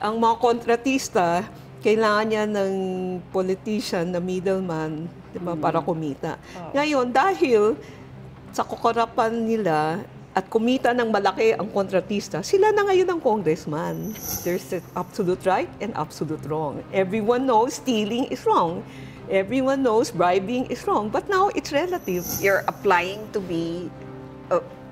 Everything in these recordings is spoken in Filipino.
ang mga kontratista, kailangan niya ng politician na middleman, di ba, para kumita. Ngayon, dahil sa kukurapan nila at kumita ng malaki ang kontratista, sila na ngayon ang congressman. There's an absolute right and absolute wrong. Everyone knows stealing is wrong. Everyone knows bribing is wrong. But now, it's relative. You're applying to be,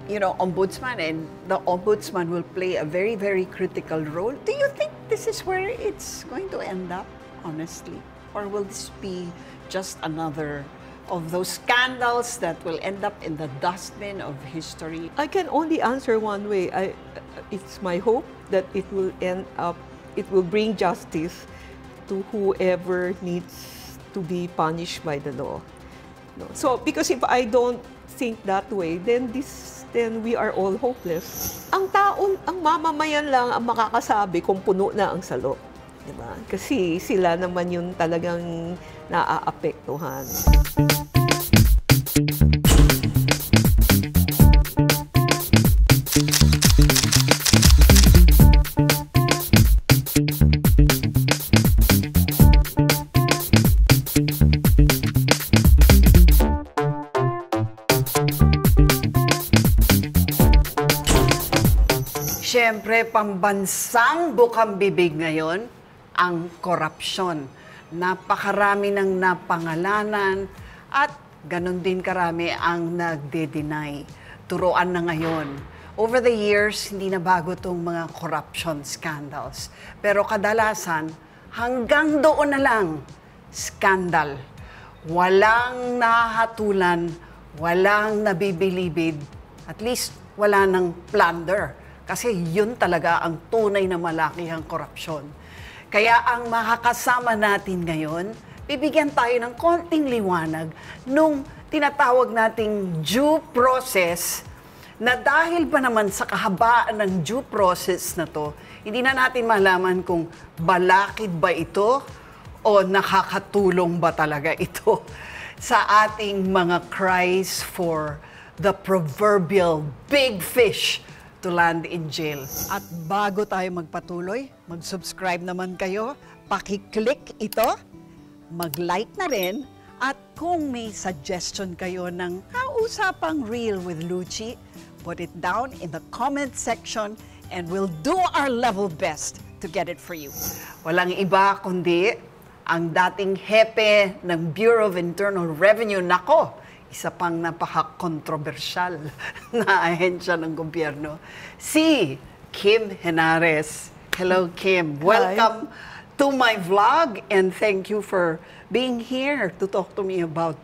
ombudsman, and the ombudsman will play a very, very critical role. Do you think this is where it's going to end up, honestly? Or will this be just another of those scandals that will end up in the dustbin of history? I can only answer one way. It's my hope that it will bring justice to whoever needs to be punished by the law. No. So, because if I don't think that way, then we are all hopeless. Ang mamamayan lang ang makakasabi kung puno na ang salo. Diba? Kasi sila naman yung talagang naaapektuhan. Siyempre, pambansang bukang bibig ngayon, ang korupsyon. Napakarami ng napangalanan at ganun din karami ang nagde-deny. Turuan na ngayon. Over the years, hindi na bago itong mga corruption scandals. Pero kadalasan, hanggang doon na lang, scandal. Walang nahatulan, walang nabibilibid, at least wala ng plunder. Kasi yun talaga ang tunay na malakihang korupsyon. Kaya ang makakasama natin ngayon, bibigyan tayo ng konting liwanag nung tinatawag nating due process na dahil pa naman sa kahabaan ng due process na to, hindi na natin malaman kung balakid ba ito o nakakatulong ba talaga ito sa ating mga cries for the proverbial big fish to land in jail. At bago tayo magpatuloy, mag-subscribe naman kayo, paki-click ito, mag-like na rin, at kung may suggestion kayo ng kausapang Real with Luchi, put it down in the comment section and we'll do our level best to get it for you. Walang iba kundi ang dating hepe ng Bureau of Internal Revenue, nako, isa pang napaka-kontrobersyal na ahensya ng gobyerno, si Kim Henares. Hello, Kim. Welcome to my vlog and thank you for being here to talk to me about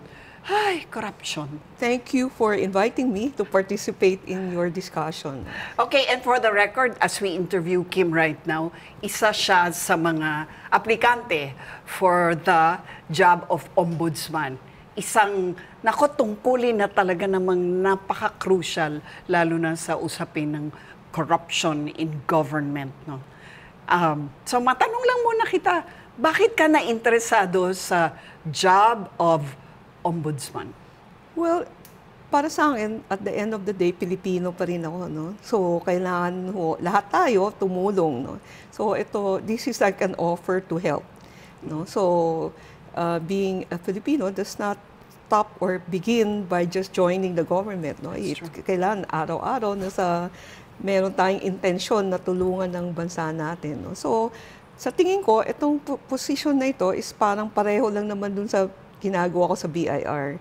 corruption. Thank you for inviting me to participate in your discussion. Okay, and for the record, as we interview Kim right now, isa siya sa mga aplikante for the job of ombudsman. Isang tungkulin na talaga namang napaka-crucial, lalo na sa usapin ng corruption in government. No? So matanong lang muna kita, bakit ka na-interesado sa job of ombudsman? Well, para sa akin, at the end of the day, Pilipino pa rin ako. No? So kailangan lahat tayo tumulong. No? So this is like an offer to help. No? So being a Filipino does not stop or begin by just joining the government. No? Kailangan araw-araw meron tayong intensyon na tulungan ng bansa natin. No? So, sa tingin ko, itong position na ito is parang pareho lang naman dun sa ginagawa ko sa BIR.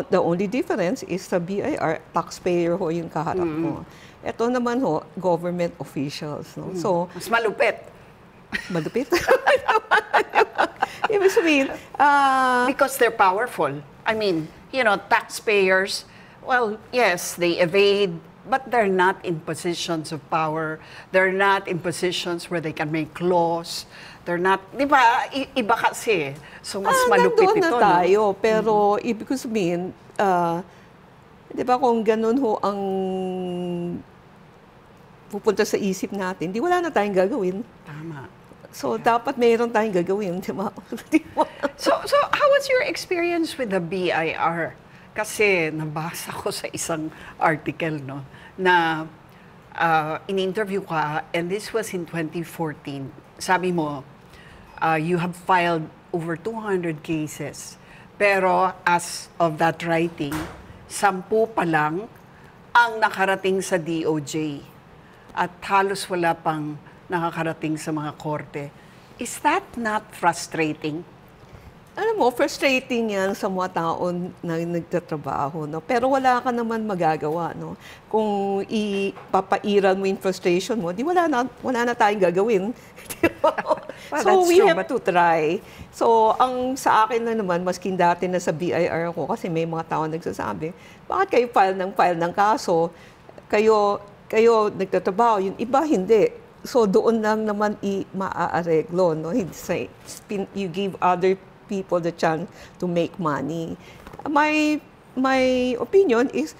The only difference is sa BIR, taxpayer ho yung kaharap ko. Ito naman ho, government officials. No? So, mas malupit. Malupit? Ibig sabihin, because they're powerful. I mean, taxpayers, well, yes, they evade, but they're not in positions of power. They're not in positions where they can make laws. They're not, di ba, iba kasi. So, mas malupit ito. Nandun na tayo, no? Pero ibig sabihin, di ba kung ganun ho ang pupunta sa isip natin, wala na tayong gagawin. Tama. So, dapat mayroon tayong gagawin, di ba? So, how was your experience with the BIR? Kasi nabasa ko sa isang article, no, na in-interview ka, and this was in 2014. Sabi mo, you have filed over 200 cases. Pero as of that writing, 10 pa lang ang nakarating sa DOJ. At halos wala pang nakakarating sa mga korte. Is that not frustrating? Alam mo, frustrating yan sa mga tao na nagtatrabaho, no? Pero wala ka naman magagawa, no? Kung ipapairal mo yung frustration mo, di wala na tayong gagawin. Well, so, that's we true, have to try. So, ang sa akin na naman, maskin dati na sa BIR ako, kasi may mga tao nagsasabi, bakit kayo file ng kaso? Kayo nagtatrabaho, yung iba hindi. So, doon lang naman maaareglo, no? You give other people the chance to make money. My opinion is,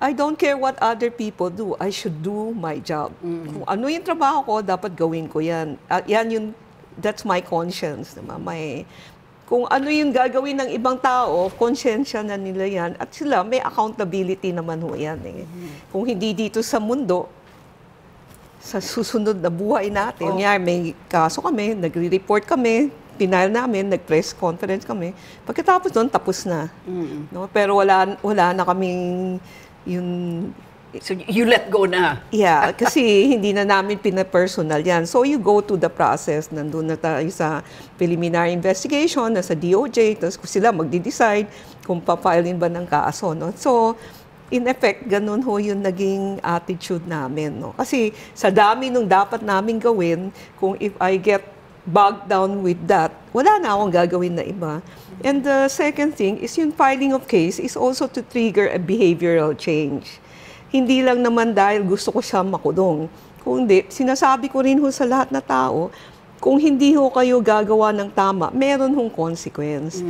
I don't care what other people do. I should do my job. Kung ano yung trabaho ko, dapat gawin ko yan. That's my conscience. Diba? Kung ano yung gagawin ng ibang tao, konsensya na nila yan. At sila, may accountability naman ho yan. Kung hindi dito sa mundo, sa susunod na buhay natin, may kaso kami, nagre-report kami, pinile namin, nag-press conference kami. Pagkatapos doon, tapos na. No? Pero wala na kaming yung... So, you let go na? Yeah, kasi hindi na namin pinapersonal yan. So, you go to the process. Nandun na tayo sa preliminary investigation, nasa DOJ, tapos sila magde-decide kung pa-filein ba ng kaso. No? So, in effect, ganun ho yung naging attitude namin. No? Kasi sa dami nung dapat namin gawin, kung if I get bogged down with that, wala na akong gagawin na iba. And the second thing is yung filing of case is also to trigger a behavioral change. Hindi lang naman dahil gusto ko siya makulong. Kundi, sinasabi ko rin ho sa lahat na tao, kung hindi ho kayo gagawa ng tama, meron hong consequence.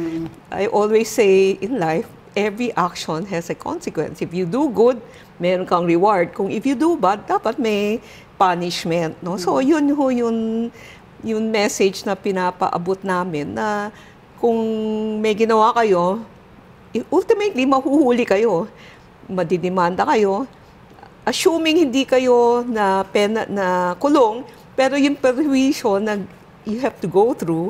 I always say in life, every action has a consequence. If you do good, meron kang reward. Kung if you do bad, dapat may punishment. No? So, yun ho yung message na pinapaabot namin na kung may ginawa kayo, ultimately, mahuhuli kayo. Madidemanda kayo. Assuming hindi kayo na kulong, pero yung perwisyo na you have to go through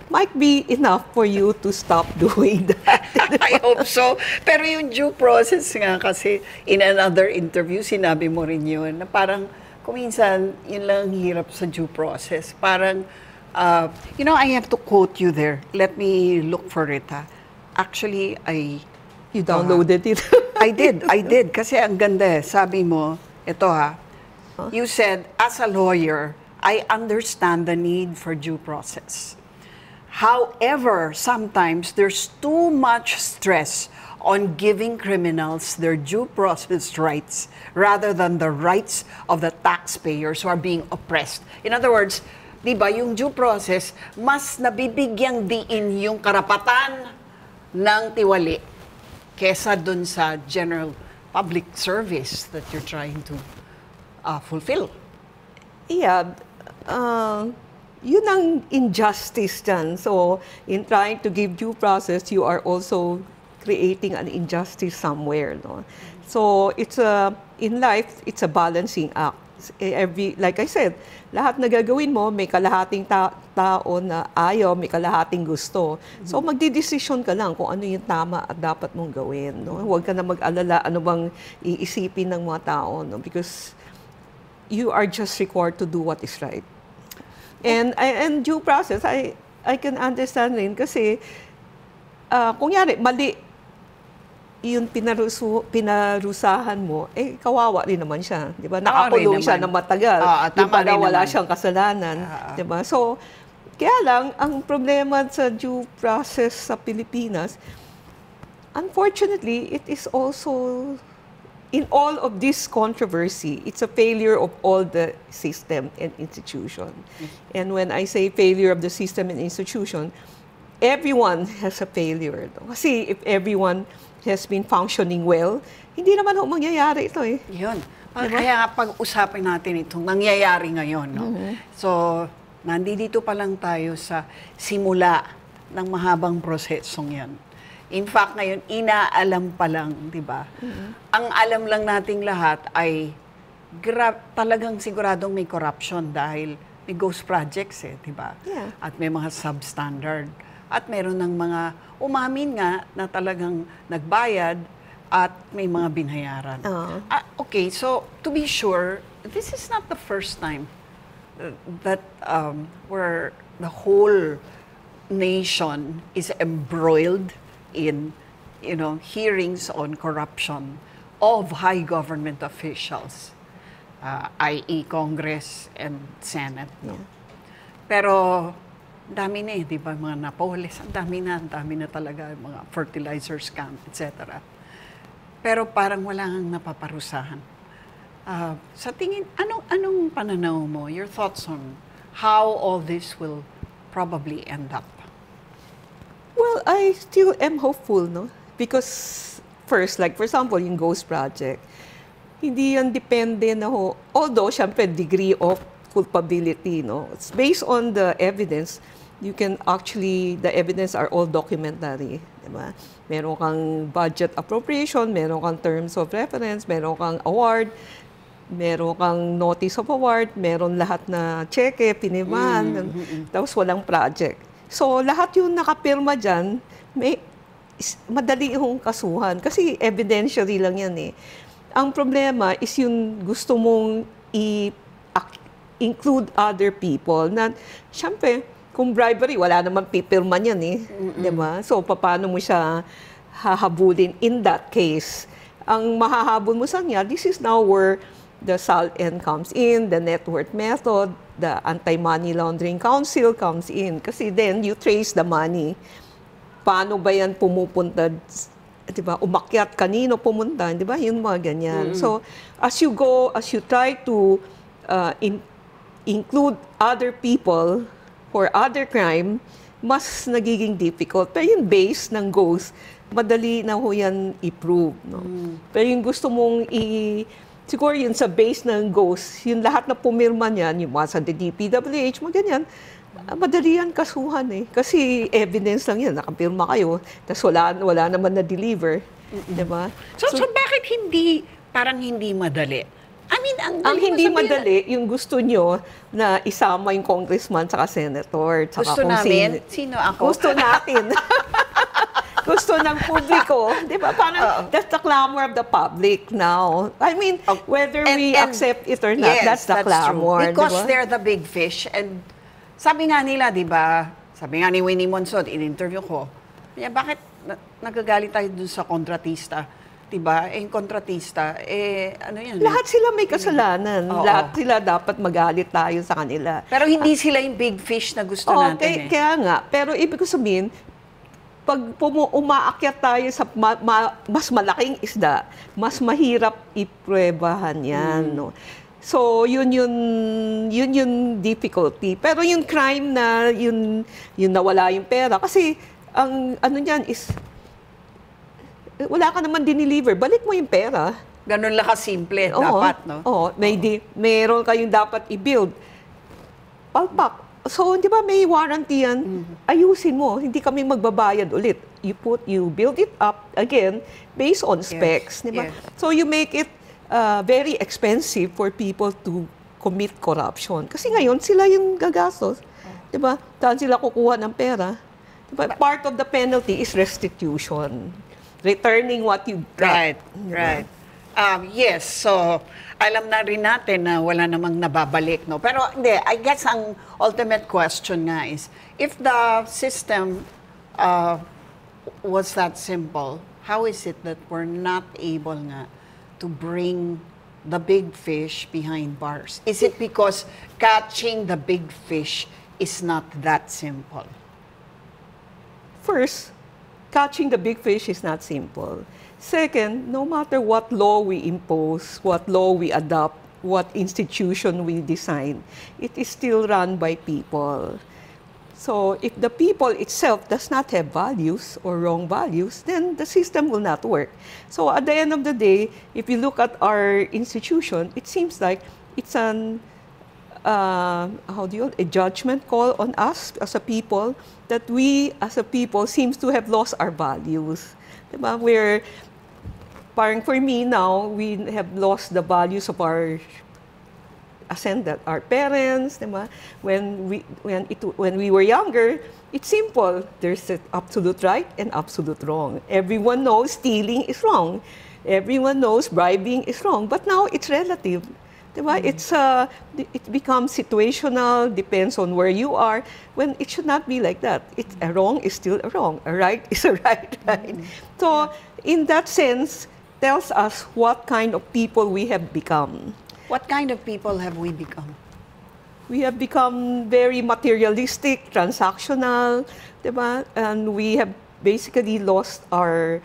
might be enough for you to stop doing that. I hope so. Pero yung due process nga kasi, in another interview, sinabi mo rin yun, na parang, kung minsan, yun lang hirap sa due process. Parang, I have to quote you there. Let me look for it, ha. Actually, You downloaded it? I did. Kasi ang ganda eh. Sabi mo, ito ha, you said, as a lawyer, I understand the need for due process. However, sometimes there's too much stress on giving criminals their due process rights rather than the rights of the taxpayers who are being oppressed. In other words, di ba, yung due process, mas nabibigyang diin yung karapatan ng tiwali kesa dun sa general public service that you're trying to fulfill. Yeah. Yun ang injustice dyan. So, in trying to give due process, you are also creating an injustice somewhere, no? So in life, it's a balancing act. Like I said, lahat na gagawin mo, may kalahating tao na ayaw, may kalahating gusto. So magdidesisyon ka lang kung ano yung tama at dapat mong gawin, no? Huwag ka na mag-alala ano bang iisipin ng mga tao, no? Because you are just required to do what is right. And due process, I can understand rin kasi kunyari, mali yung pinarusahan mo, kawawa rin naman siya. Di ba? Nakakulong siya na matagal. Di ba na wala siyang kasalanan. Di ba? So, kaya lang, ang problema sa due process sa Pilipinas, unfortunately, it is also, in all of this controversy, it's a failure of all the system and institution. And when I say failure of the system and institution, everyone has a failure. Kasi if everyone has been functioning well, hindi naman ho mangyayari ito eh. Yun. Diba? Kaya pag-usapin natin itong nangyayari ngayon. No? So, nandito pa lang tayo sa simula ng mahabang prosesong yan. In fact, ngayon, inaalam pa lang, di ba? Ang alam lang nating lahat ay talagang siguradong may corruption dahil may ghost projects di ba? Yeah. At may mga substandard. At meron ng mga umamin nga na talagang nagbayad at may mga binayaran. Okay, so to be sure, this is not the first time that where the whole nation is embroiled in, hearings on corruption of high government officials, i.e. Congress and Senate. No? Yeah. Pero, dami na di ba, mga Napoles, ang dami na talaga, mga fertilizer scam, etc. Pero parang wala nang napaparusahan. Sa tingin, anong pananaw mo, your thoughts on how all this will probably end up? Well, I still am hopeful, no? Because first, like for example, yung Ghost Project, hindi yan depende na although, syempre, degree of culpability, no? It's based on the evidence. The evidence are all documentary, di ba? Meron kang budget appropriation, meron kang terms of reference, meron kang award, meron kang notice of award, meron lahat na cheque, pinirmahan, tapos walang project. So, lahat yung nakapirma dyan, madali yung kasuhan. Kasi evidentiary lang yan eh. Ang problema is yung gusto mong include other people na, syempre, kung bribery, wala naman pipirma yan eh. Diba? So, paano mo siya hahabulin in that case? Ang mahahabol mo sa kanya, this is now where the SALN comes in, the net worth method, the Anti-Money Laundering Council comes in. Kasi then, you trace the money. Paano ba yan pumupunta? Diba? Umakyat, kanino pumunta? Diba? Yun mga ganyan. So, as you try to include other people for other crime, mas nagiging difficult. Pero yung base ng ghost, madali na ho yan i-prove. No? Pero yung gusto mong siguro yun sa base ng ghost, yung lahat na pumirma niyan, yung mga sa DPWH, mga ganyan, madali yan kasuhan eh. Kasi evidence lang yan, nakapirma kayo, tapos wala naman na-deliver. Diba? So bakit parang hindi madali? I mean, ang hindi madali, yung gusto nyo na isama yung congressman saka senator. Saka gusto namin? Sino ako? Gusto natin. Gusto ng publiko. Di ba? Parang that's the clamor of the public now. I mean, whether we accept it or not, yes, that's the clamor. True. Because diba? they're the big fish. And sabi nga nila, di ba, sabi nga ni Winnie Monson, in-interview ko, bakit nagagalit tayo dun sa kontratista? Diba? Yung kontratista, ano yan? Lahat sila may kasalanan. Oo. Lahat sila dapat magalit tayo sa kanila. Pero hindi sila yung big fish na gusto natin Kaya nga. Pero ibig ko sabihin, pag umaakyat tayo sa mas malaking isda, mas mahirap ipruebahan yan. No? So, yun yung difficulty. Pero yung crime na, yun nawala yung pera. Kasi, ang ano niyan is, wala ka naman dineliver, balik mo yung pera. Ganun lang kasimple, dapat, no? Oo, mayroon kayong dapat i-build. Palpak. So, di ba may warranty yan? Ayusin mo, hindi kami magbabayad ulit. You build it up again based on specs, di ba? Yes. So, you make it very expensive for people to commit corruption. Kasi ngayon, sila yung gagastos. Di ba? Saan sila kukuha ng pera? Diba? Part of the penalty is restitution. Returning what you got. Right. Yes, so alam na rin natin na wala namang nababalik, no? Pero hindi, I guess ang ultimate question nga is, if the system was that simple, how is it that we're not able nga to bring the big fish behind bars? Is it because catching the big fish is not that simple? First, catching the big fish is not simple. Second, no matter what law we impose, what law we adopt, what institution we design, it is still run by people. So if the people itself does not have values or wrong values, then the system will not work. So at the end of the day, if you look at our institution, it seems like it's a judgment call on us as a people, that we as a people seems to have lost our values. Diba? Parang for me now, we have lost the values of our ascendant. Our parents, di ba? When we were younger, it's simple. There's an absolute right and absolute wrong. Everyone knows stealing is wrong. Everyone knows bribing is wrong. But now it's relative. Diba? It becomes situational, depends on where you are, when it should not be like that. A wrong is still a wrong, a right is a right, right? So, in that sense, tells us what kind of people we have become. What kind of people have we become? We have become very materialistic, transactional, diba? And we have basically lost our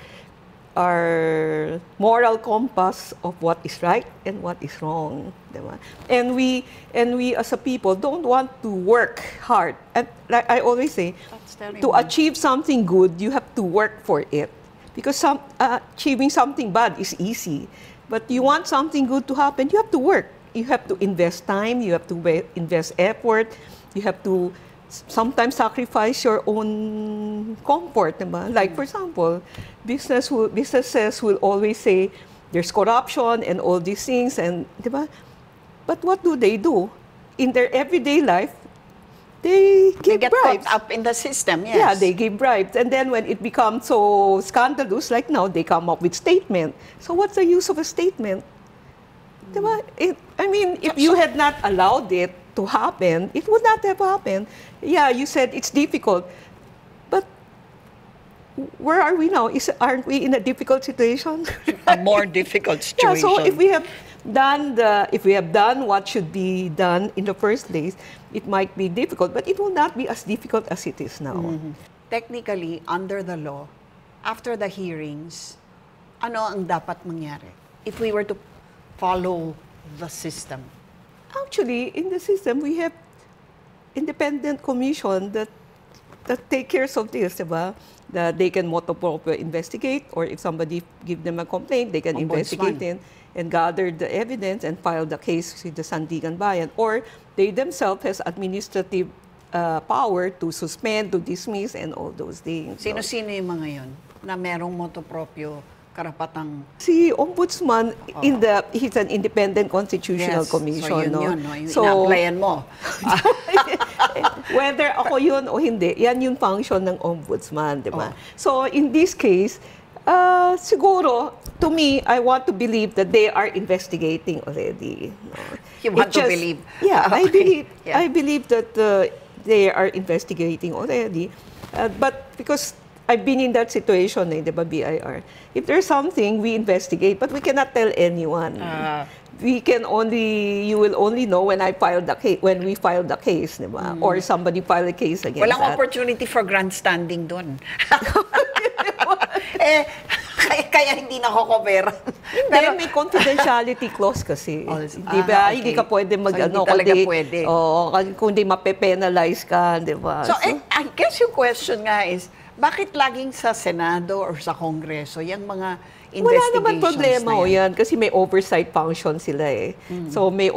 moral compass of what is right and what is wrong, diba? And we as a people don't want to work hard. And like I always say, to achieve something good, you have to work for it. Because achieving something bad is easy, but you want something good to happen, you have to work. You have to invest time, you have to invest effort, you have to sometimes sacrifice your own comfort, diba? Like for example, businesses will always say there's corruption and all these things, and diba? But what do? In their everyday life? They give get bribes. caught up in the system, yes. Yeah, they give bribes, and then when it becomes so scandalous, like now, they come up with statement. So what's the use of a statement? Diba? If you had not allowed it to happen, it would not have happened. Yeah, you said it's difficult, but where are we now? Aren't we in a difficult situation? A more difficult situation. Yeah, so if we have done what should be done in the first place, it might be difficult, but it will not be as difficult as it is now. Technically, under the law, after the hearings, ano ang dapat mangyari if we were to follow the system? Actually, in the system, we have independent commission that take care of this, diba? That they can motu proprio investigate, or if somebody give them a complaint, they can investigate it and gather the evidence and file the case with the Sandigan Bayan. Or they themselves has administrative power to suspend, to dismiss, and all those things. Sino-sino yung mga yun na merong motu proprio karapatang... Si Ombudsman, he's an independent constitutional commission. So yun, so, ina-applyan mo. Whether ako yun o hindi, yan yung function ng Ombudsman, di ba? So, in this case, siguro, to me, I want to believe that they are investigating already. You want to believe? Yeah, Okay. I believe that they are investigating already. But because I've been in that situation, di ba, BIR. If there's something, we investigate, but we cannot tell anyone. You will only know when we file the case, di ba? Or somebody file a case against Walang that. opportunity for grandstanding doon. Kaya hindi nakokopera. Pero may confidentiality clause kasi. Di ba? Okay. Hindi ka pwede hindi talaga pwede. Kundi mape-penalize ka, di ba? So, I guess yung question nga is, bakit laging sa Senado or sa Kongreso, yung mga investigations wala naman problema na yan kasi may oversight function sila eh. So may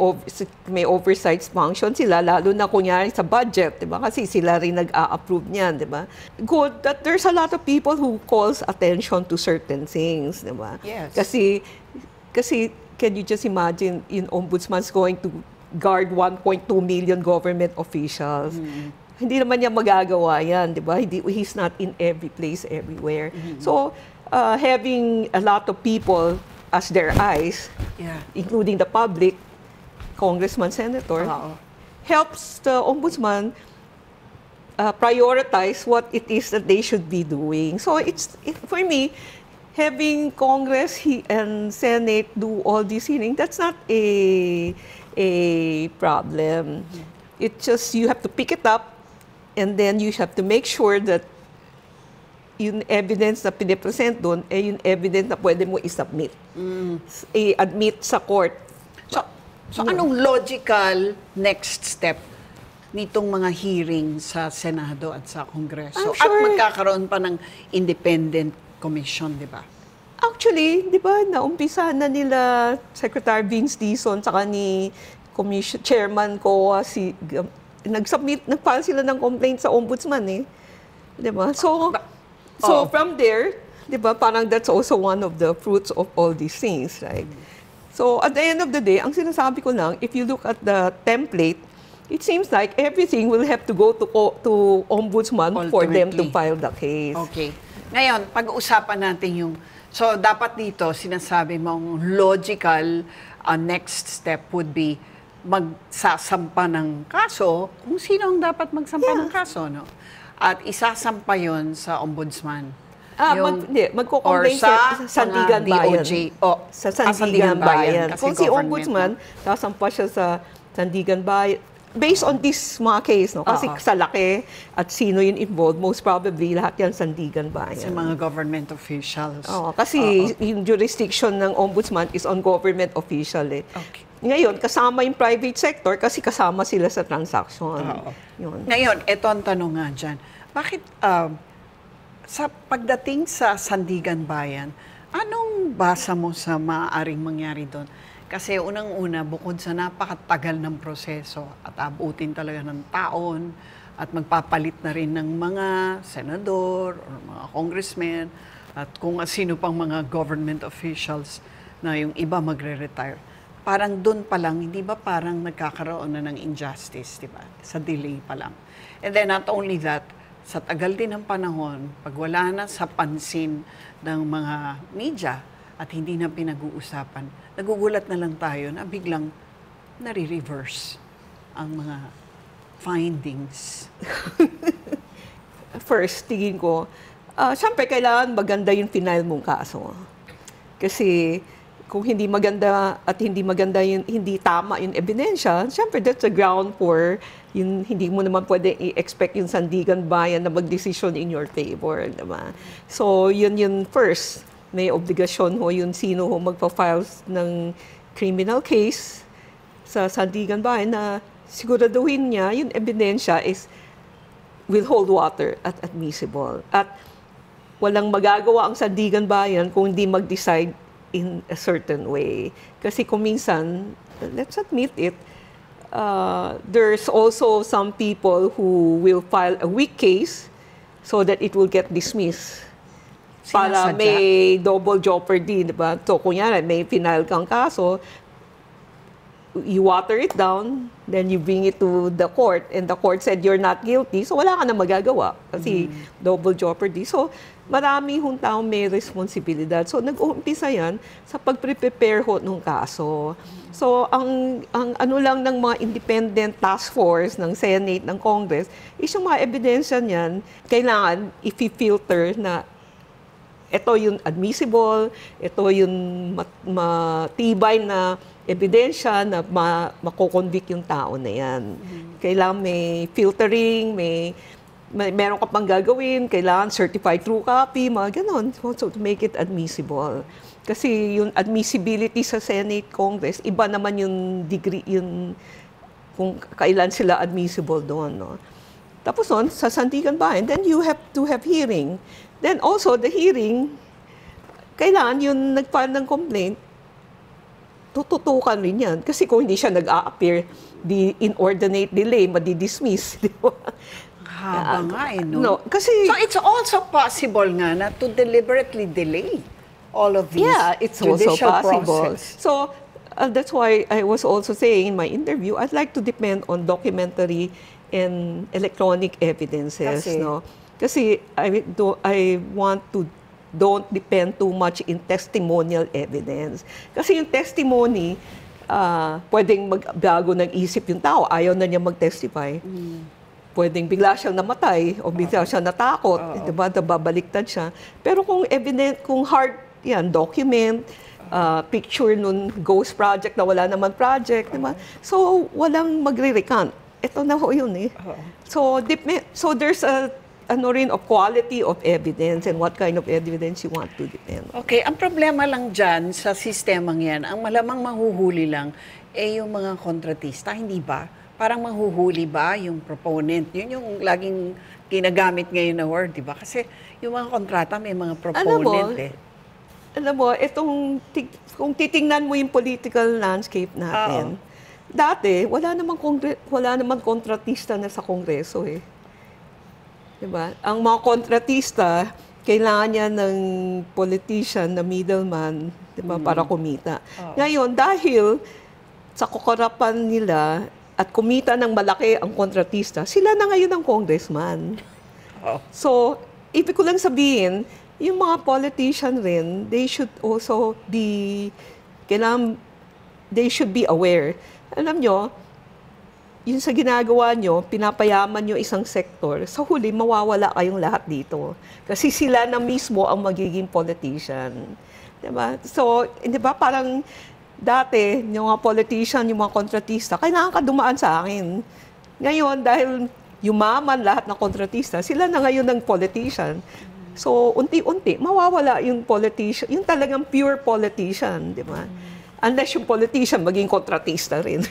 oversight function sila, lalo na kunyari sa budget, di ba? Kasi sila rin nag-a-approve niyan, di ba? Good that there's a lot of people who calls attention to certain things, di ba? Yes. Kasi can you just imagine in Ombudsman's going to guard 1.2 million government officials? Hindi naman niya magagawa yan, di ba? He's not in every place, everywhere. So, having a lot of people as their eyes, including the public, congressman, senator, helps the Ombudsman prioritize what it is that they should be doing. So, for me, having Congress and Senate do all these hearings, that's not a problem. It's just you have to pick it up, and then you have to make sure that yung evidence na pinipresent doon, yung evidence na pwede mo i-submit. I-admit sa court. So anong logical next step nitong mga hearing sa Senado at sa Kongreso? I'm At sure- magkakaroon pa ng independent commission, di ba? Actually, di ba, naumpisa na nila Secretary Vince Dizon saka ni Chairman COA, nag-file sila ng complaint sa Ombudsman eh. Di ba? So from there, di ba, parang that's also one of the fruits of all these things, right? So at the end of the day, ang sinasabi ko lang, if you look at the template, it seems like everything will have to go to ombudsman for them to Ultimately. file the case. Okay. Ngayon, pag-uusapan natin yung... So, dapat dito, sinasabi mong logical next step would be magsasampa ng kaso kung sino ang dapat magsampa ng kaso, no? At isasampa yon sa ombudsman. Magko-complain or sa sa Sandigan mga Bayan. DOJ. O, Sa Sandigan Bayan. kasi Kung si government, Ombudsman, sasampa siya sa Sandigan Bayan. Based on this mga case, no? Kasi sa laki at sino yung involved, most probably lahat yan Sandigan Bayan. sa mga government officials. Kasi yung jurisdiction ng ombudsman is on government official eh. Okay. Ngayon, kasama yung private sector kasi kasama sila sa transaction. Yun. Ngayon, ito ang tanong nga dyan. Bakit, sa pagdating sa Sandigan Bayan, anong basa mo sa maaaring mangyari doon? Kasi unang-una, bukod sa napakatagal ng proseso at abutin talaga ng taon at magpapalit na rin ng mga senador o mga congressmen at kung sino pang mga government officials na yung iba magre-retire. Parang doon pa lang, hindi ba parang nagkakaroon na ng injustice, di ba? Sa delay pa lang. And then not only that, sa tagal din ng panahon, pag wala na sa pansin ng mga media at hindi na pinag-uusapan, nagugulat na lang tayo na biglang nare-reverse ang mga findings. First, tingin ko, syempre kailangan maganda yung final mong kaso. Kasi kung hindi maganda at hindi maganda yung hindi tama yung ebidensya, syempre that's the ground for yung hindi mo naman pwede i-expect yung Sandigan Bayan na mag-decision in your favor, diba? So, yun first. May obligasyon ho yung sino ho magpa-file ng criminal case sa Sandigan Bayan na siguraduhin niya yung ebidensya will hold water at admissible. At walang magagawa ang Sandigan Bayan kung hindi mag-decide in a certain way. Kasi kung minsan, let's admit it, there's also some people who will file a weak case so that it will get dismissed. Para Sinasadya. may double jeopardy, di ba? So, kunyari, may final kang kaso, you water it down, then you bring it to the court, and the court said you're not guilty, so wala ka na magagawa kasi double jeopardy. So, marami hong taong may responsibilidad. So, nag-uumpisa yan sa pag-prepare ho ng kaso. So, ang ano lang ng mga independent task force ng Senate, ng Congress, is yung mga ebidensya niyan, kailangan i-filter na ito yung admissible, ito yung matibay na ebidensya na mako-convict yung tao na yan. Kailangan may filtering, meron ka pang gagawin, kailangan certified true copy, mga ganon. So to make it admissible. Kasi yung admissibility sa Senate, Congress, iba naman yung degree, yung kung kailan sila admissible doon. No? Tapos nun, sa Sandigan Bayan, then you have to have hearing. Then also, the hearing, kailangan yung nag-file ng complaint, tututukan rin yan. Kasi kung hindi siya nag-a-appear, the inordinate delay, madi-dismiss. Di ba? Haba nga eh, no? No, kasi... So it's also possible nga na to deliberately delay all of these Yeah, it's also judicial possible. process. So, that's why I was also saying in my interview, I'd like to depend on documentary and electronic evidences. Kasi? No? Kasi I want to don't depend too much in testimonial evidence. Kasi yung testimony, pwedeng magbago ng isip yung tao, ayaw na niya mag-testify. Pwedeng bigla siyang namatay o bigla siyang natakot, diba? Babaliktad siya. Pero kung hard yan, document, picture nun ghost project na wala naman project, diba? So, walang magre-recant. Ito na ho yun eh. So there's a of quality of evidence and what kind of evidence you want to depend on. Okay, ang problema lang dyan sa sistemang yan, ang malamang mahuhuli lang yung mga kontratista, hindi ba? Parang mahuhuli ba yung proponent? Yun yung laging ginagamit ngayon na word, di ba? Kasi yung mga kontrata may mga proponent Alam mo, kung titingnan mo yung political landscape natin, dati, wala namang kontratista na sa Kongreso eh. Diba? Ang mga kontratista, kailangan niya ng politician na middleman di ba, para kumita. Ngayon, dahil sa kukurapan nila at kumita ng malaki ang kontratista, sila na ngayon ang congressman. So, ibig ko lang sabihin, yung mga politician rin, they should also be, they should be aware. Alam nyo, yun sa ginagawa nyo, pinapayaman nyo isang sektor, sa huli, mawawala kayong lahat dito. Kasi sila na mismo ang magiging politician. Diba? So, di ba, parang dati, yung mga politician, yung mga kontratista, kailangan ka dumaan sa akin. Ngayon, dahil yumaman lahat ng kontratista, sila na ngayon ng politician. So, unti-unti, mawawala yung politician, yung talagang pure politician, di ba? Unless yung politician maging kontratista rin.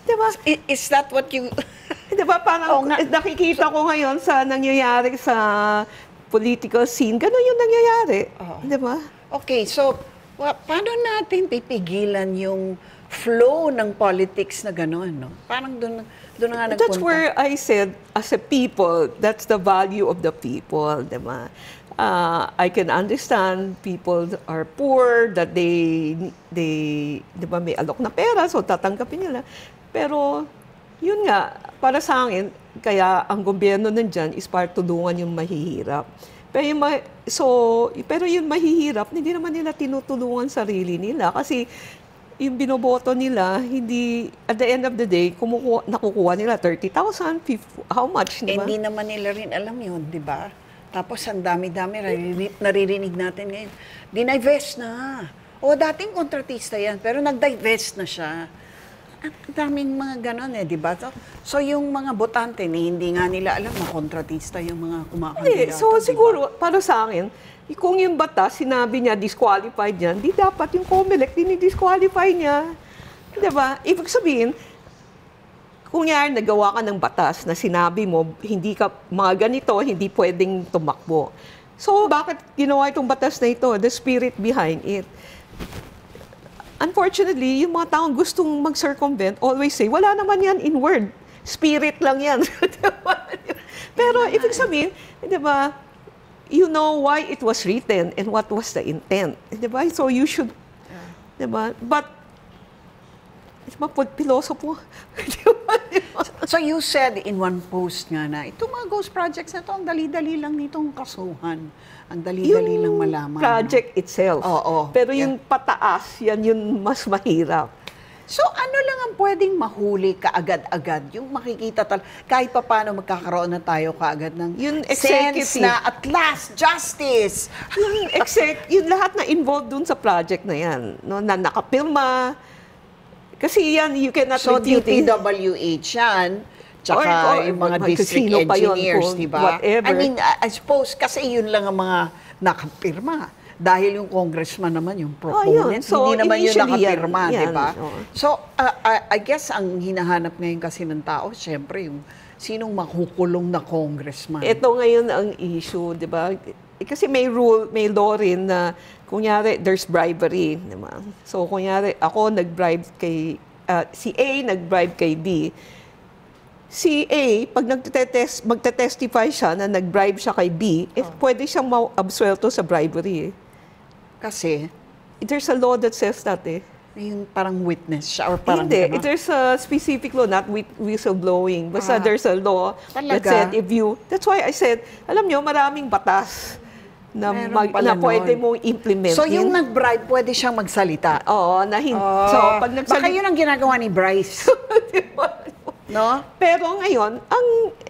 Diba? Is that what you... Diba, parang nakikita ko ngayon sa nangyayari sa political scene, gano'n yung nangyayari. Diba? Okay, so, paano natin pipigilan yung flow ng politics na gano'n, no? Parang doon na nga nagpunta. That's where I said, as a people, that's the value of the people, diba? I can understand people are poor, that they diba, may alok na pera, so tatanggapin nila. Pero, yun nga, para sa akin, kaya ang gobyerno nandyan is para tulungan yung mahihirap. Pero yung mahihirap, hindi naman nila tinutulungan sarili nila. Kasi yung binoboto nila, hindi, at the end of the day, nakukuha nila 30,000, how much, di ba? Hindi naman nila rin alam yun, di ba? Tapos ang dami-dami, naririnig natin ngayon. Dinivest na. O, dating kontratista yan, pero nag-divest na siya. Ang daming mga ganon di ba? So, yung mga botante, hindi nga nila alam na kontratista yung mga kumakandidato. So, siguro, para sa akin, kung yung batas, sinabi niya, disqualified yan, di dapat yung COMELEC, disqualify niya. Di ba? Ibig sabihin, kung yan, nagawa ka ng batas na sinabi mo, hindi ka, mga ganito, hindi pwedeng tumakbo. So, bakit ginawa itong batas na ito? The spirit behind it. Unfortunately, yung mga taong gustong mag-circumvent always say, wala naman yan in word. Spirit lang yan. Pero ibig sabihin, di ba, you know why it was written and what was the intent. Di ba? So you should, di ba? But, di ba, pilosopo. So you said in one post nga na, itong mga ghost projects na ito, ang dali-dali lang nitong kasuhan. Ang dali-dali lang malaman. Yung project itself. Oo. Pero yung pataas, yan yung mas mahirap. So ano lang ang pwedeng mahuli kaagad-agad? Yung makikita kahit pa paano magkakaroon na tayo kaagad ng yung sense na at last, justice! Yung lahat na involved dun sa project na yan, no, na nakapilma. Kasi yan, you cannot refute it. DPWH yan, tsaka yung mga district engineers, di ba? I mean, I suppose, kasi yun lang ang mga nakapirma. Dahil yung congressman naman, yung proponent, so, hindi naman yun nakapirma, yan, di ba? So, I guess, ang hinahanap ngayon kasi ng tao, syempre, yung sinong makukulong na congressman. Ito ngayon ang issue, di ba? Kasi may rule, may law rin na, kunyari, there's bribery, di ba? So, kunyari, ako nag-bribe kay, si A nag-bribe kay B. Si A, pag magte-testify siya na nag-bribe siya kay B, pwede siyang ma-absuelto sa bribery. Kasi? There's a law that says that Yung parang witness siya or parang hindi. There's a specific law, not whistleblowing. Basta there's a law that said if you... That's why I said, alam nyo, maraming batas na pwede mong implement. So yung nag-bribe, pwede siyang magsalita? Oo. So pag nagsalita... Baka yun ang ginagawa ni Bryce. No? Pero ngayon,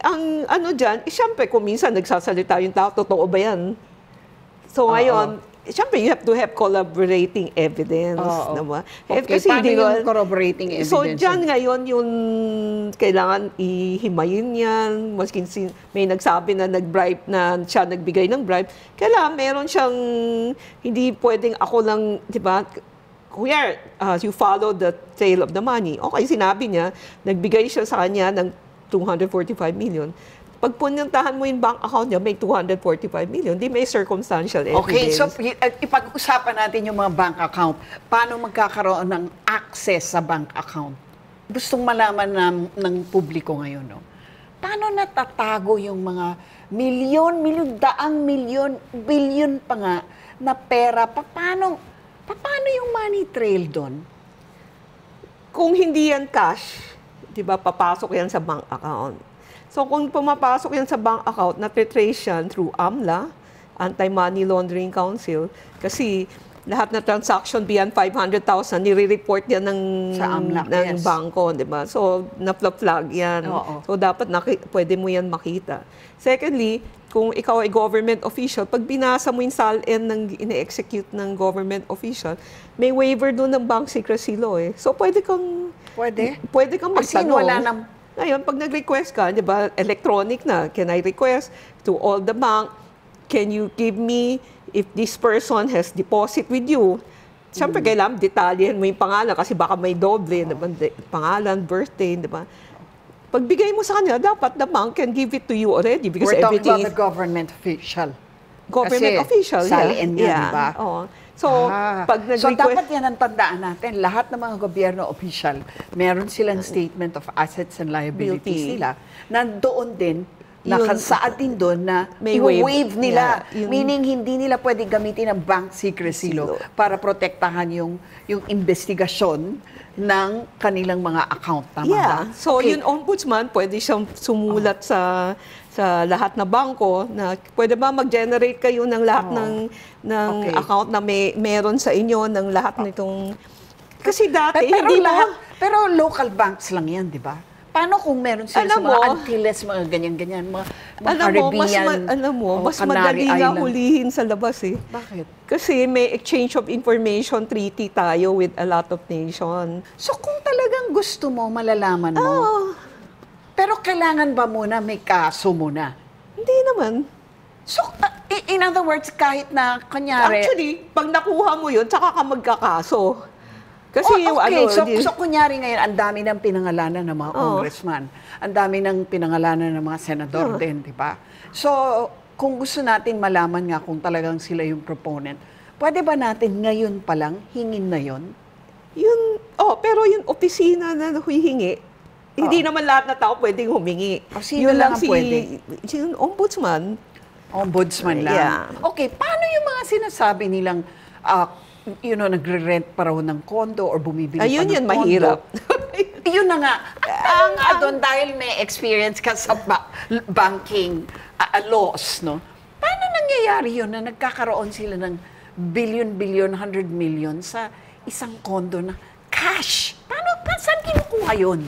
ang ano dyan, siyempre kung minsan nagsasalita yung tao, totoo ba yan? So ngayon, siyempre you have to have corroborating evidence. Diba? Okay, kasi paano yung corroborating evidence? So dyan ngayon, yung kailangan ihimayin yan, maski may nagsabi na nag-bribe, na siya nagbigay ng bribe, kailangan meron siyang, hindi pwedeng ako lang, di ba, where you follow the trail of the money. Okay, sinabi niya, nagbigay siya sa kanya ng 245 million. Pag punyantahan mo yung bank account niya, may 245 million. Di may circumstantial evidence. Okay, so ipag-usapan natin yung mga bank account. Paano magkakaroon ng access sa bank account? Gustong malaman ng publiko ngayon, no? Paano natatago yung mga milyon, daang milyon, bilyon pa nga na pera, paano yung money trail doon? Kung hindi yan cash, di ba, papasok yan sa bank account. So kung pumapasok yan sa bank account, natitrace yan through AMLA, Anti-Money Laundering Council, kasi lahat na transaction beyond 500,000, nire-report yan Sa AMLA, ng yes. bangko, di ba? So, na-flag yan. Oo. So, dapat pwede mo yan makita. Secondly, kung ikaw ay government official, pag binasa mo yung SALN ng ine-execute ng government official, may waiver doon ng bank secrecy law eh. So, pwede kang As in, magtanong. wala nang... Ngayon, pag nag-request ka, di ba, electronic na, can I request to all the bank, can you give me if this person has deposit with you? Siyempre, kailangan detalyen mo yung pangalan kasi baka may doble, di ba? Pangalan, birthday, di ba? Pagbigay mo sa kanya, dapat the bank can give it to you already because We're talking everything about the government official. government Kasi official. SALN yan, di ba? Oo. So, pag So, nag-request... dapat yan ang tandaan natin. Lahat ng mga gobyerno official, meron silang statement of assets and liabilities Guilty. nila. Nandoon din, Yun. nakasaad din doon na May i-waive nila. Yeah, yun. Meaning, hindi nila pwede gamitin ang bank secrecy law para protektahan yung investigasyon ng kanilang mga account. Tama ba? Yeah. So, Okay. yung ombudsman, pwede siyang sumulat sa lahat na bangko na pwede ba mag-generate kayo ng lahat ng Okay. account na meron sa inyo ng lahat nitong... Kasi dati, Pero hindi lahat, mo... pero local banks lang yan, di ba? Paano kung meron sila sa Alam mga mo, Antilles, mga ganyan-ganyan, mga Alam mo, o mas Canary madali nga Island? hulihin sa labas eh. Bakit? Kasi may exchange of information treaty tayo with a lot of nations. So kung talagang gusto mo, malalaman mo, Oh, pero kailangan ba muna may kaso muna? hindi naman. So, in other words, kahit na, kunyari... Actually, pag nakuha mo yun, tsaka ka magkakaso. Kasi yung okay. ano... So, kunyari ngayon, ang dami ng pinangalanan ng mga congressman. Ang dami ng pinangalanan ng mga senador din, di ba? So, kung gusto natin malaman nga kung talagang sila yung proponent, pwede ba natin ngayon pa lang hingin na yon? Pero yung opisina na humihingi, hindi naman lahat na tao pwedeng humingi. Sino lang ang pwede? Yung ombudsman. Ombudsman lang. Yeah. Okay, paano yung mga sinasabi nilang, nagre-rent pa raw ng condo or bumibili Ayun pa ng yun, condo? mahirap. Yun na nga. Ang doon dahil may experience ka sa banking laws, no? Paano nangyayari yun na nagkakaroon sila ng billion, 100 million sa isang condo na cash? Saan kinukuha yun?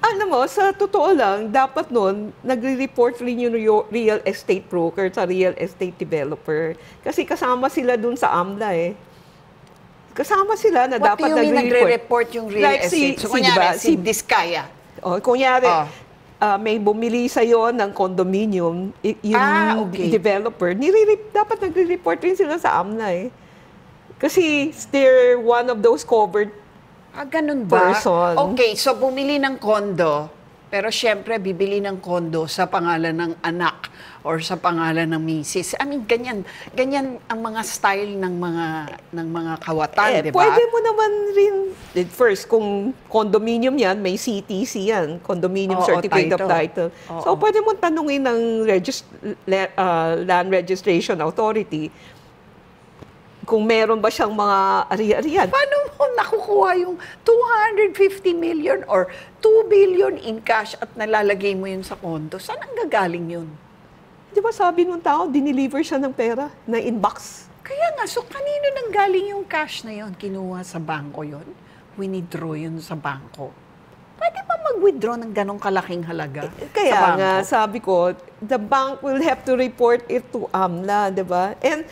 Alam mo, sa totoo lang, dapat nun, nagre-report rin yung real estate broker sa real estate developer. Kasi kasama sila dun sa AMLA eh. Kasama sila na What dapat do you mean nagre-report. nagre-report yung real Like estate? So, kunyari, si Diskaya. Kunyari, Oh. may bumili sa'yo ng condominium, yung Okay. developer, dapat nagre-report rin sila sa AMLA eh. Kasi they're one of those covered Ganun ba? person. Okay, so bumili ng kondo, pero syempre bibili ng kondo sa pangalan ng anak or sa pangalan ng misis. I mean, ganyan ang mga style ng mga kawatan, di ba? Pwede mo naman rin, first, kung condominium yan, may CTC yan, Condominium Oo, Certificate of title. Title. Oo. So, pwede mo tanungin ng Land Registration Authority kung meron ba siyang mga ari-arian. Paano mo nakukuha yung 250 million or 2 billion in cash at nalalagay mo yun sa kondo? Saan ang gagaling yun? Di ba sabi nung tao, dineliver siya ng pera na inbox? Kaya nga, so kanino nang galing yung cash na yun? Kinuha sa bangko yun? Winidraw yun sa bangko? Pwede ba mag-withdraw ng ganong kalaking halaga Kaya sa bangko? nga, sabi ko, the bank will have to report it to AMLA, di ba? And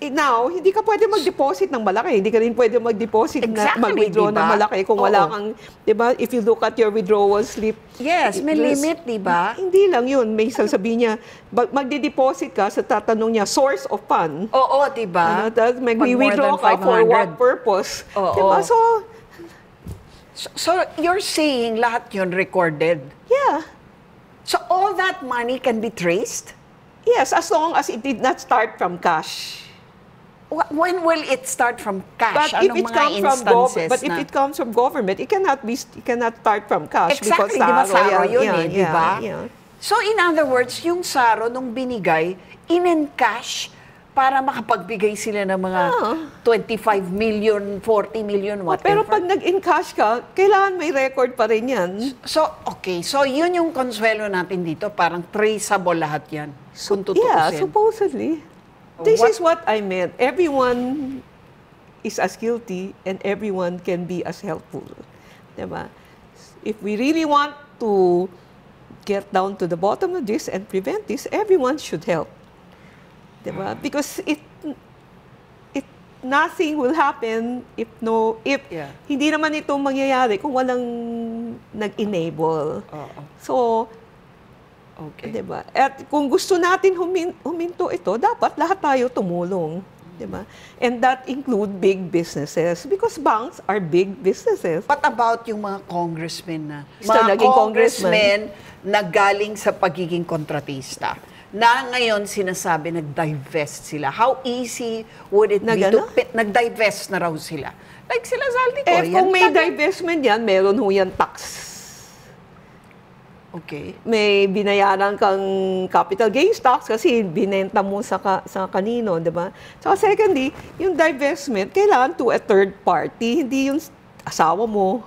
now, hindi ka pwede mag-deposit ng malaki. Hindi ka rin pwede mag-deposit Exactly, mag-withdraw di ba? ng malaki kung wala Oo. kang, di ba? If you look at your withdrawal slip, Yes, may limit, di ba? Hindi lang yun. May sasabihin niya, magde-deposit ka, sa tatanong niya, source of fund. Oo, di ba? Tapos Pag mag-withdraw more than ka for 500. what purpose? Oo. Di ba? So you're saying lahat yun recorded? Yeah. So all that money can be traced? Yes, as long as it did not start from cash. When will it start from cash? But if Anong it mga comes from instances but if na? it comes from government, it cannot start from cash Exactly, because di ba SARO SARO yun yeah, di ba? yeah. So in other words, yung SARO nung binigay, in-encash para makapagbigay sila ng mga 25 million, 40 million, whatever. Pero pag nag-encash ka, kailangan may record pa rin yan. So, okay. So, yun yung konsuelo natin dito. Parang traceable lahat yan. Kung Yeah, tutuusin. supposedly. This is what I meant. Everyone is as guilty and everyone can be as helpful. Diba? If we really want to get down to the bottom of this and prevent this, everyone should help. Diba? Because nothing will happen if Yeah. hindi naman ito mangyayari kung walang nag-enable. Oo. So, Okay. diba? At kung gusto natin huminto ito, dapat lahat tayo tumulong. Diba? And that include big businesses because banks are big businesses. What about yung mga congressmen na? Basta Mga naging congressmen na galing sa pagiging kontratista na ngayon sinasabi nag-divest sila. How easy would it be to nag-divest na raw sila? Like sila Zaldico. Kung may divestment yan, meron ho yan tax. Okay. May binayaran kang capital gains tax kasi binenta mo sa kanino, di ba? So secondly, yung divestment, kailangan to a third party, hindi yung asawa mo,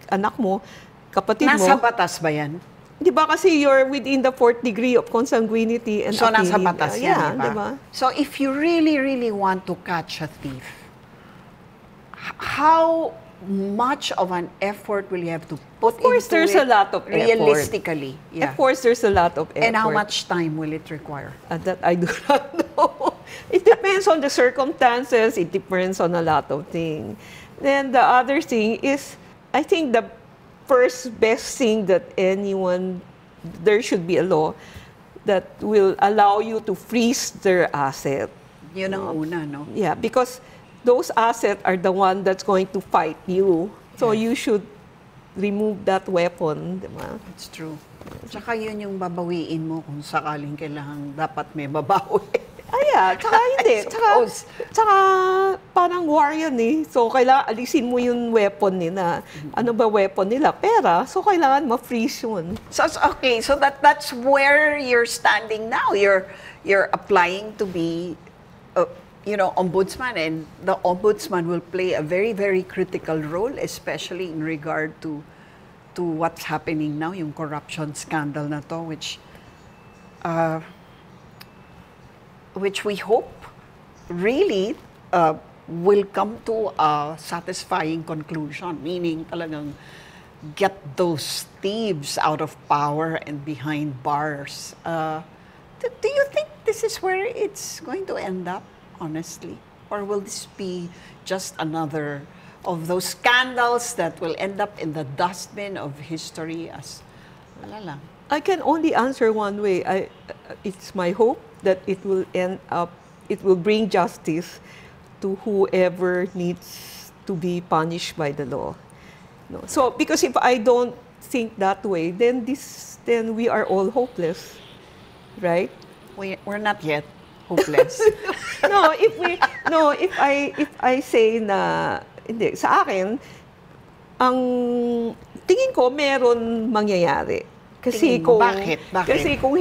anak mo, kapatid mo. Nasa batas ba yan? Di ba kasi you're within the fourth degree of consanguinity and So, nasa affinity. batas yan, Yeah, di ba? diba? So, if you really, really want to catch a thief, how much of an effort will you have to put into it? Of course, there's a lot of effort. Realistically, yeah. Of course, there's a lot of effort. And how much time will it require? That I do not know. It depends on the circumstances. It depends on a lot of things. Then the other thing is, I think the first best thing that there should be a law that will allow you to freeze their asset. Yun ang una, no? Yeah, because those assets are the one that's going to fight you. So you should remove that weapon, di ba? It's true. Tsaka yun yung babawiin mo kung sakaling kailangan dapat may babawi. Yeah, tsaka hindi. suppose. Tsaka parang war yan eh. So kailangan alisin mo yung weapon nila. Ano ba weapon nila? Pera. So kailangan ma-freeze yun. So, okay, so that's where you're standing now. You're applying to be ombudsman, and the ombudsman will play a very, very critical role, especially in regard to what's happening now, yung corruption scandal na to, which we hope really will come to a satisfying conclusion, meaning talagang get those thieves out of power and behind bars. Do you think this is where it's going to end up? Honestly? Or will this be just another of those scandals that will end up in the dustbin of history as, wala lang. I can only answer one way. It's my hope that it will bring justice to whoever needs to be punished by the law. No. So, because if I don't think that way, then we are all hopeless, right? We're not yet hopeless. If I say na hindi sa akin ang tingin ko meron mangyayari. Kasi Tingin mo, kung bakit? Kasi kung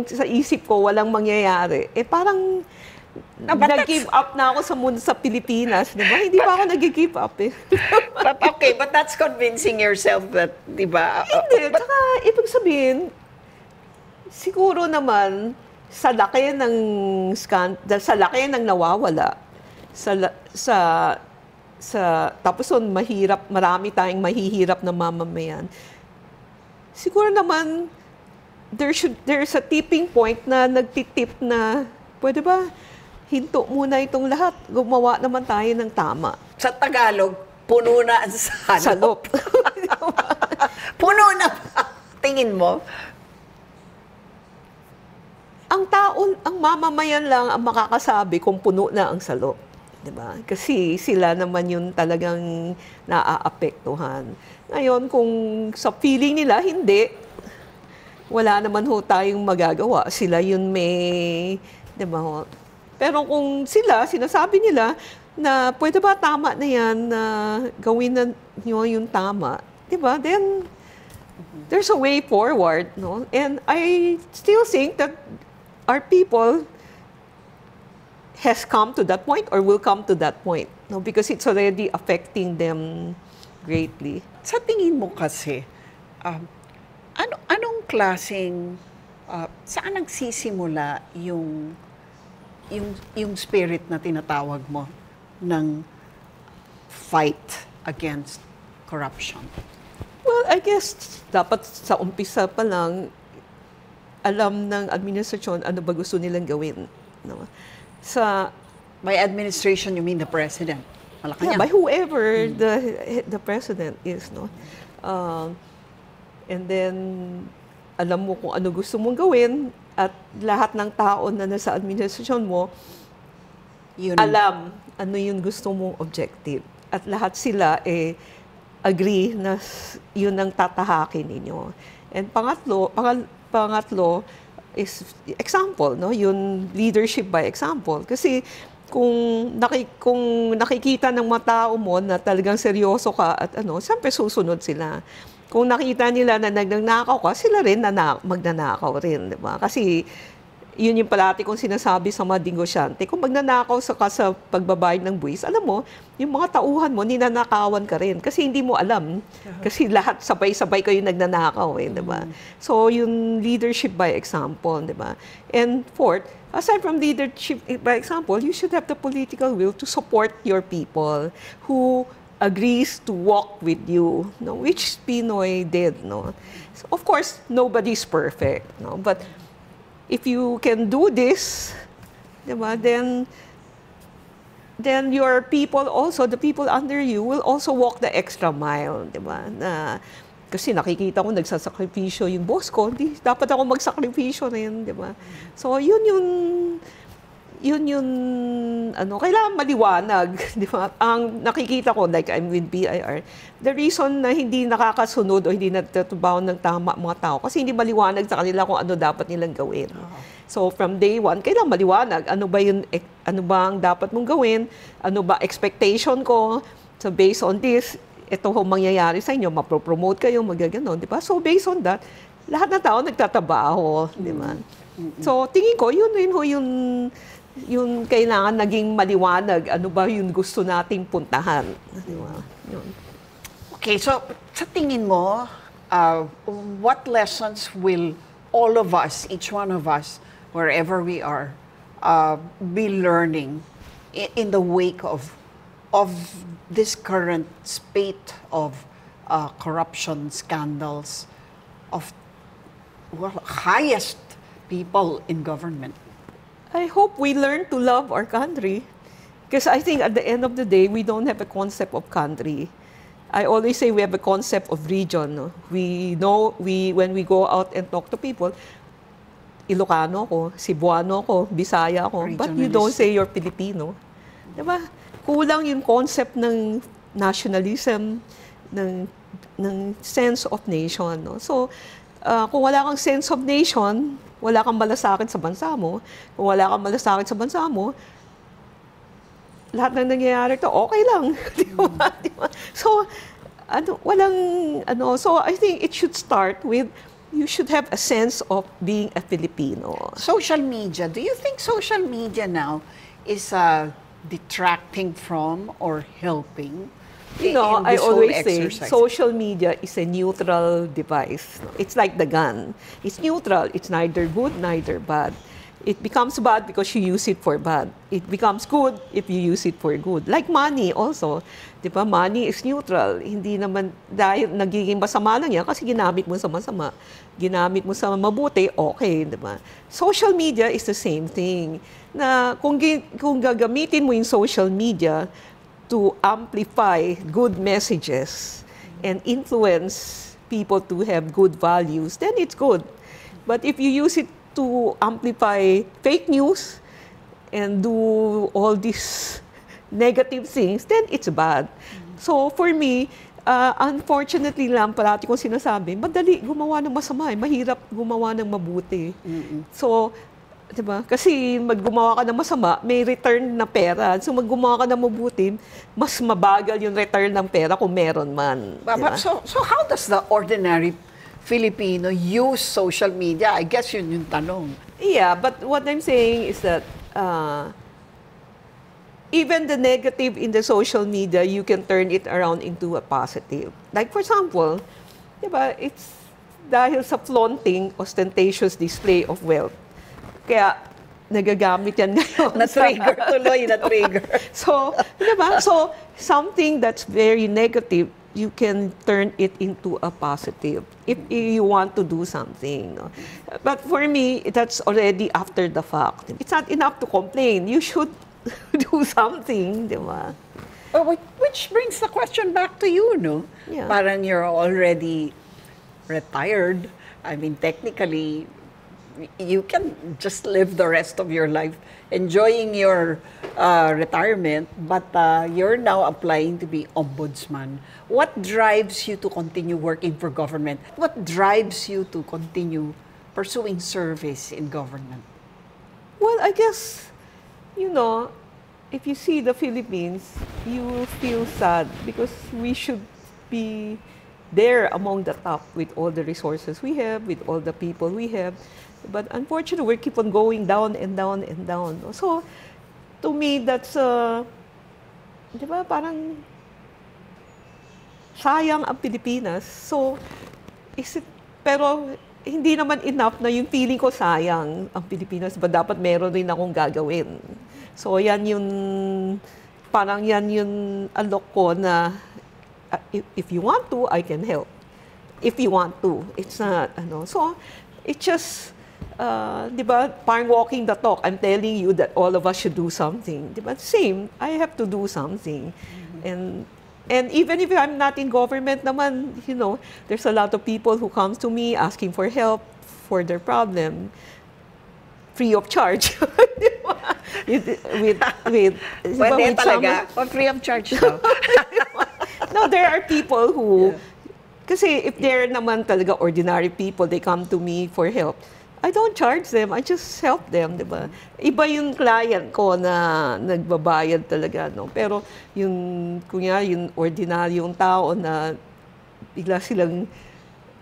sa isip ko walang mangyayari, parang nag-give up na ako sa Pilipinas, di ba? Hindi pa ako nag-give up eh. but that's convincing yourself that, di ba? Hindi, tsaka ibig sabihin, siguro naman, sa laki ng nawawala, tapos marami tayong mahihirap na mamamayan. Siguro naman, there's a tipping point na nagtitip na, pwede ba, hinto muna itong lahat, gumawa naman tayo ng tama. Sa Tagalog, puno na ang salop. Puno na ba? Tingin mo? Ang mamamayan lang ang makakasabi kung puno na ang salop. Diba? Kasi sila naman yung talagang naaapektuhan. Ngayon, kung sa feeling nila, hindi. Wala naman ho tayong magagawa. Sila yun may, diba ho? Pero kung sinasabi nila na pwede ba tama na yan, na gawin na nyo yung tama, diba? Then, there's a way forward, no? And I still think that our people has come to that point or will come to that point, no, because it's already affecting them greatly. Sa tingin mo kasi, anong klaseng, saan nagsisimula yung spirit na tinatawag mo ng fight against corruption? Well, I guess dapat sa umpisa pa lang alam ng administrasyon ano ba gusto nilang gawin, no? By administration, you mean the president? Malacanang. Yeah, by whoever the president is, no. And then alam mo kung ano gusto mong gawin at lahat ng tao na nasa administrasyon mo alam ano yung gusto mong objective at lahat sila agree na yun ang tatahakin ninyo. And pangatlo is example, no, yung leadership by example, kasi kung nakikita ng mga tao mo na talagang seryoso ka at siyempre susunod sila. Kung nakita nila na nagnanakaw ka, sila rin magnanakaw rin, di ba? Kasi yun yung palati kong sinasabi sa mga negosyante. Kung magnanakaw ka sa pagbabayad ng buwis, alam mo, yung mga tauhan mo, ninanakawan ka rin. Kasi hindi mo alam. Kasi lahat sabay-sabay kayo nagnanakaw, di ba? So, yung leadership by example, di ba? And fourth, aside from leadership by example, you should have the political will to support your people who agrees to walk with you, no? Which Pinoy did, no? So, of course, nobody's perfect, no? But if you can do this, diba, then your people also, the people under you, will also walk the extra mile, diba? Kasi nakikita ko nagsasakripisyo yung boss ko, dapat ako magsakripisyo rin, diba? So, yun kailangan maliwanag, di ba? Ang nakikita ko, like I'm with BIR, the reason na hindi nakakasunod o hindi nagtatrabaho ng tama mga tao, kasi hindi maliwanag sa kanila kung ano dapat nilang gawin. So from day one, kailangan maliwanag, ano ba ang dapat mong gawin, ano ba expectation ko, so based on this, ito ho mangyayari sa inyo, mapropromote kayo, magaganon, di ba? So based on that, lahat ng tao nagtatrabaho, di ba? So tingin ko, yun rin ho yung kailangan naging maliwanag, ano ba yung gusto nating puntahan. Di ba? Yun. Okay, so sa tingin mo, what lessons will all of us, each one of us, wherever we are, be learning in the wake of this current spate of corruption scandals of highest people in government? I hope we learn to love our country. Because I think at the end of the day, we don't have a concept of country. I always say we have a concept of region. No? When we go out and talk to people, Ilocano ko, Cebuano ko, Bisaya ko, but you don't say you're Filipino. Diba? Kulang yung concept ng nationalism, ng sense of nation. No? So, kung wala kang sense of nation, wala kang malasakit sa bansa mo. Kung wala kang malasakit sa bansa mo, lahat ng nangyayari to, okay lang. Diba? So, so I think it should start with, you should have a sense of being a Filipino. Social media, do you think social media now is detracting from or helping? I always say social media is a neutral device. It's like the gun. It's neutral. It's neither good, neither bad. It becomes bad because you use it for bad. It becomes good if you use it for good. Like money also. Di ba? Money is neutral. Hindi naman dahil nagiging masama lang yan kasi ginamit mo sa masama. Ginamit mo sa mabuti, okay. Di ba? Social media is the same thing. Na kung gagamitin mo yung social media to amplify good messages and influence people to have good values, then it's good. But if you use it to amplify fake news and do all these negative things, then it's bad. So for me, unfortunately lang, parati kong sinasabi, madali gumawa ng masama, mahirap gumawa ng mabuti. So, diba? Kasi gumawa ka ng masama, may return na pera. So gumawa ka ng mabuti, mas mabagal yung return ng pera kung meron man. Diba? So how does the ordinary Filipino use social media? I guess yun yung tanong. Yeah, but what I'm saying is that even the negative in the social media, you can turn it around into a positive. Like for example, diba, it's dahil sa flaunting, ostentatious display of wealth. Kaya nagagamit yan ngayon. Na-trigger tuloy, na-trigger. So, diba? So, something that's very negative, you can turn it into a positive if you want to do something. No? But for me, that's already after the fact. It's not enough to complain. You should do something, di ba? Oh, which brings the question back to you, no? Yeah. Parang you're already retired. I mean, technically, you can just live the rest of your life enjoying your retirement, but you're now applying to be ombudsman. What drives you to continue working for government? What drives you to continue pursuing service in government? Well, I guess, you know, if you see the Philippines, you will feel sad because we should be there among the top with all the resources we have, with all the people we have. But unfortunately, we keep on going down and down and down. So, to me, that's, di ba, parang sayang ang Pilipinas. So, pero hindi naman enough na yung feeling ko sayang ang Pilipinas. But dapat meron rin akong gagawin. So, yan yung, parang yan yung alok ko na, if you want to, I can help. If you want to. It's not, so, it just, di ba, parang walking the talk. I'm telling you that all of us should do something. Di ba? Same, I have to do something. And even if I'm not in government naman, you know, there's a lot of people who comes to me asking for help for their problem, free of charge. with Pwede talaga? O free of charge daw? No, there are people who, kasi if they're naman talaga ordinary people, they come to me for help. I don't charge them, I just help them, di ba? Iba yung client ko na nagbabayad talaga, no? Pero yung, kunya, yung ordinaryong tao na bigla silang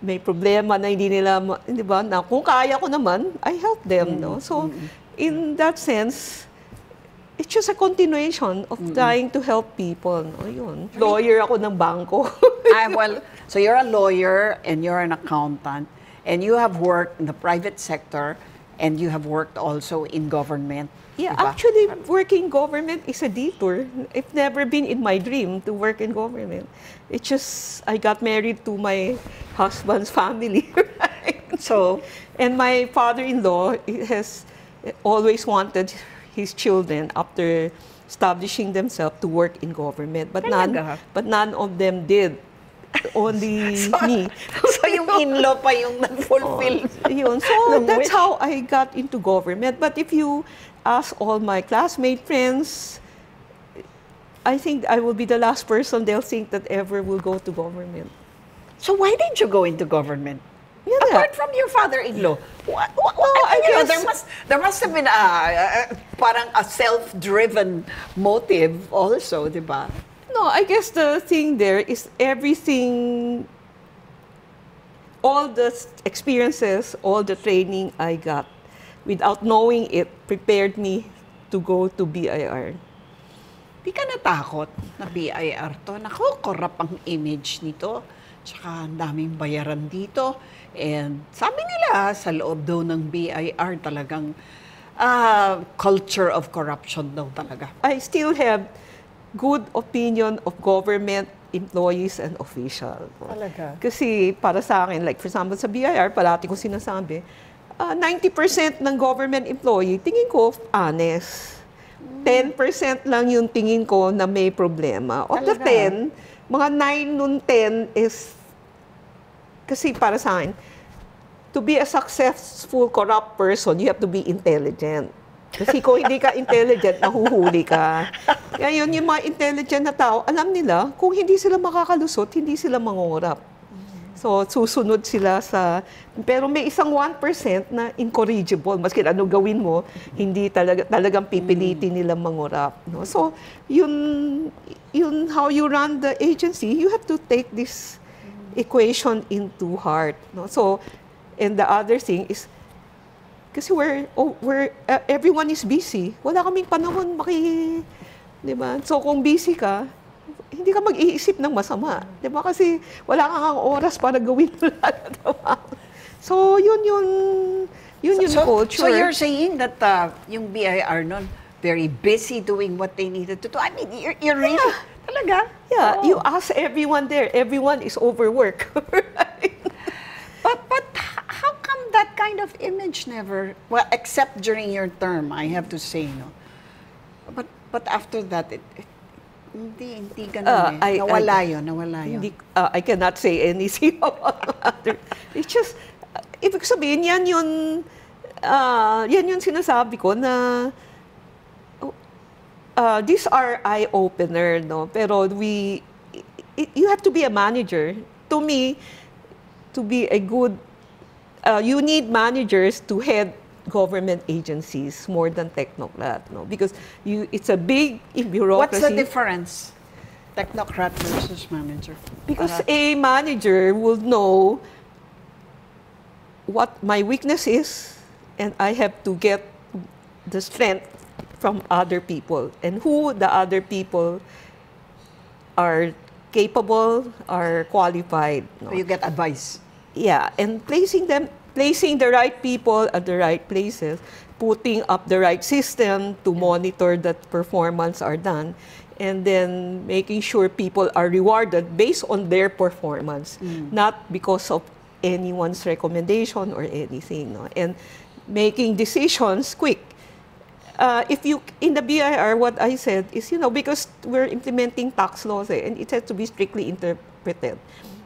may problema na hindi nila, di ba? Na kung kaya ko naman, I help them, no? So, in that sense, it's just a continuation of trying to help people, no? Yun. Lawyer ako ng bangko. Well, so you're a lawyer and you're an accountant. And you have worked in the private sector and you have worked also in government. Yeah, diba? actually, working government is a detour. It's never been in my dream to work in government. It's just, I got married to my husband's family, right? So, and my father-in-law has always wanted his children, after establishing themselves, to work in government. But none of them did. Only me. So yung in-law pa yung nag-fulfill. Yun. So that's how I got into government. But if you ask all my classmate friends, I think I will be the last person they'll think that ever will go to government. So why did you go into government? Yeah, apart from your father-in-law, I guess there must have been parang a self-driven motive also, di ba? No, I guess the thing there is everything, all the experiences, all the training I got, without knowing it, prepared me to go to BIR. Di ka natakot na BIR to? Naku, corrupt ang image nito. Tsaka ang daming bayaran dito. And sabi nila, sa loob daw ng BIR talagang culture of corruption daw talaga. I still have good opinion of government employees and officials. Talaga? Kasi para sa akin, like for example sa BIR, parati ko sinasabi, 90% ng government employee, tingin ko honest. 10% lang yung tingin ko na may problema. Of the 10, mga 9 nun 10 is, kasi para sa akin, to be a successful corrupt person, you have to be intelligent. Kasi kung hindi ka intelligent, nahuhuli ka. Kaya yun, yung mga intelligent na tao, alam nila, kung hindi sila makakalusot, hindi sila mangungurap. So, susunod sila sa... Pero may isang 1% na incorrigible. Maski ano gawin mo, hindi talagang pipilitin nilang mangurap. No? So, yun how you run the agency, you have to take this equation into heart. No? So, and the other thing is, kasi everyone is busy. Wala kaming panahon 'Di ba? So kung busy ka, hindi ka mag-iisip ng masama. 'Di ba? Kasi wala kang oras para gawin lahat ng trabaho. So yun yung culture. So you're saying that yung BIR nun, very busy doing what they needed to do. I mean, you're really, talaga? Yeah, Oo. you ask everyone there. Everyone is overworked. Right? But how come that kind of image never, well, except during your term, I have to say, no? But after that, hindi ganun Nawala yun. I cannot say anything about other. It's just, ibig sabihin, yan yung sinasabi ko na these are eye-opener, no? Pero you have to be a manager. To me, to be a good, you need managers to head government agencies more than technocrat, no? Because it's a big bureaucracy. What's the difference? Technocrat versus manager? Because a manager will know what my weakness is, and I have to get the strength from other people, and who the other people are capable, are qualified. No? So you get advice. Yeah, and placing the right people at the right places, putting up the right system to monitor that performance are done, and then making sure people are rewarded based on their performance, not because of anyone's recommendation or anything. No? And making decisions quick. If you, in the BIR, what I said is, because we're implementing tax laws, and it has to be strictly interpreted.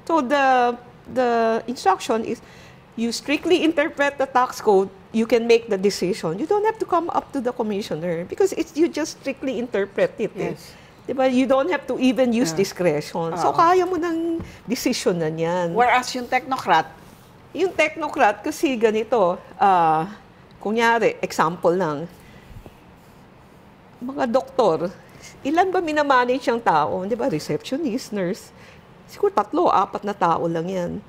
So the instruction is, you strictly interpret the tax code, you can make the decision. You don't have to come up to the commissioner because you just strictly interpret it. Yes. Diba? You don't have to even use discretion. So kaya mo ng decision na yan. Whereas yung technocrat, kasi ganito, kunyari, example lang, mga doktor, ilan ba minamanage ang tao? Di ba? Receptionist, nurse. Siguro 3, 4 na tao lang yan.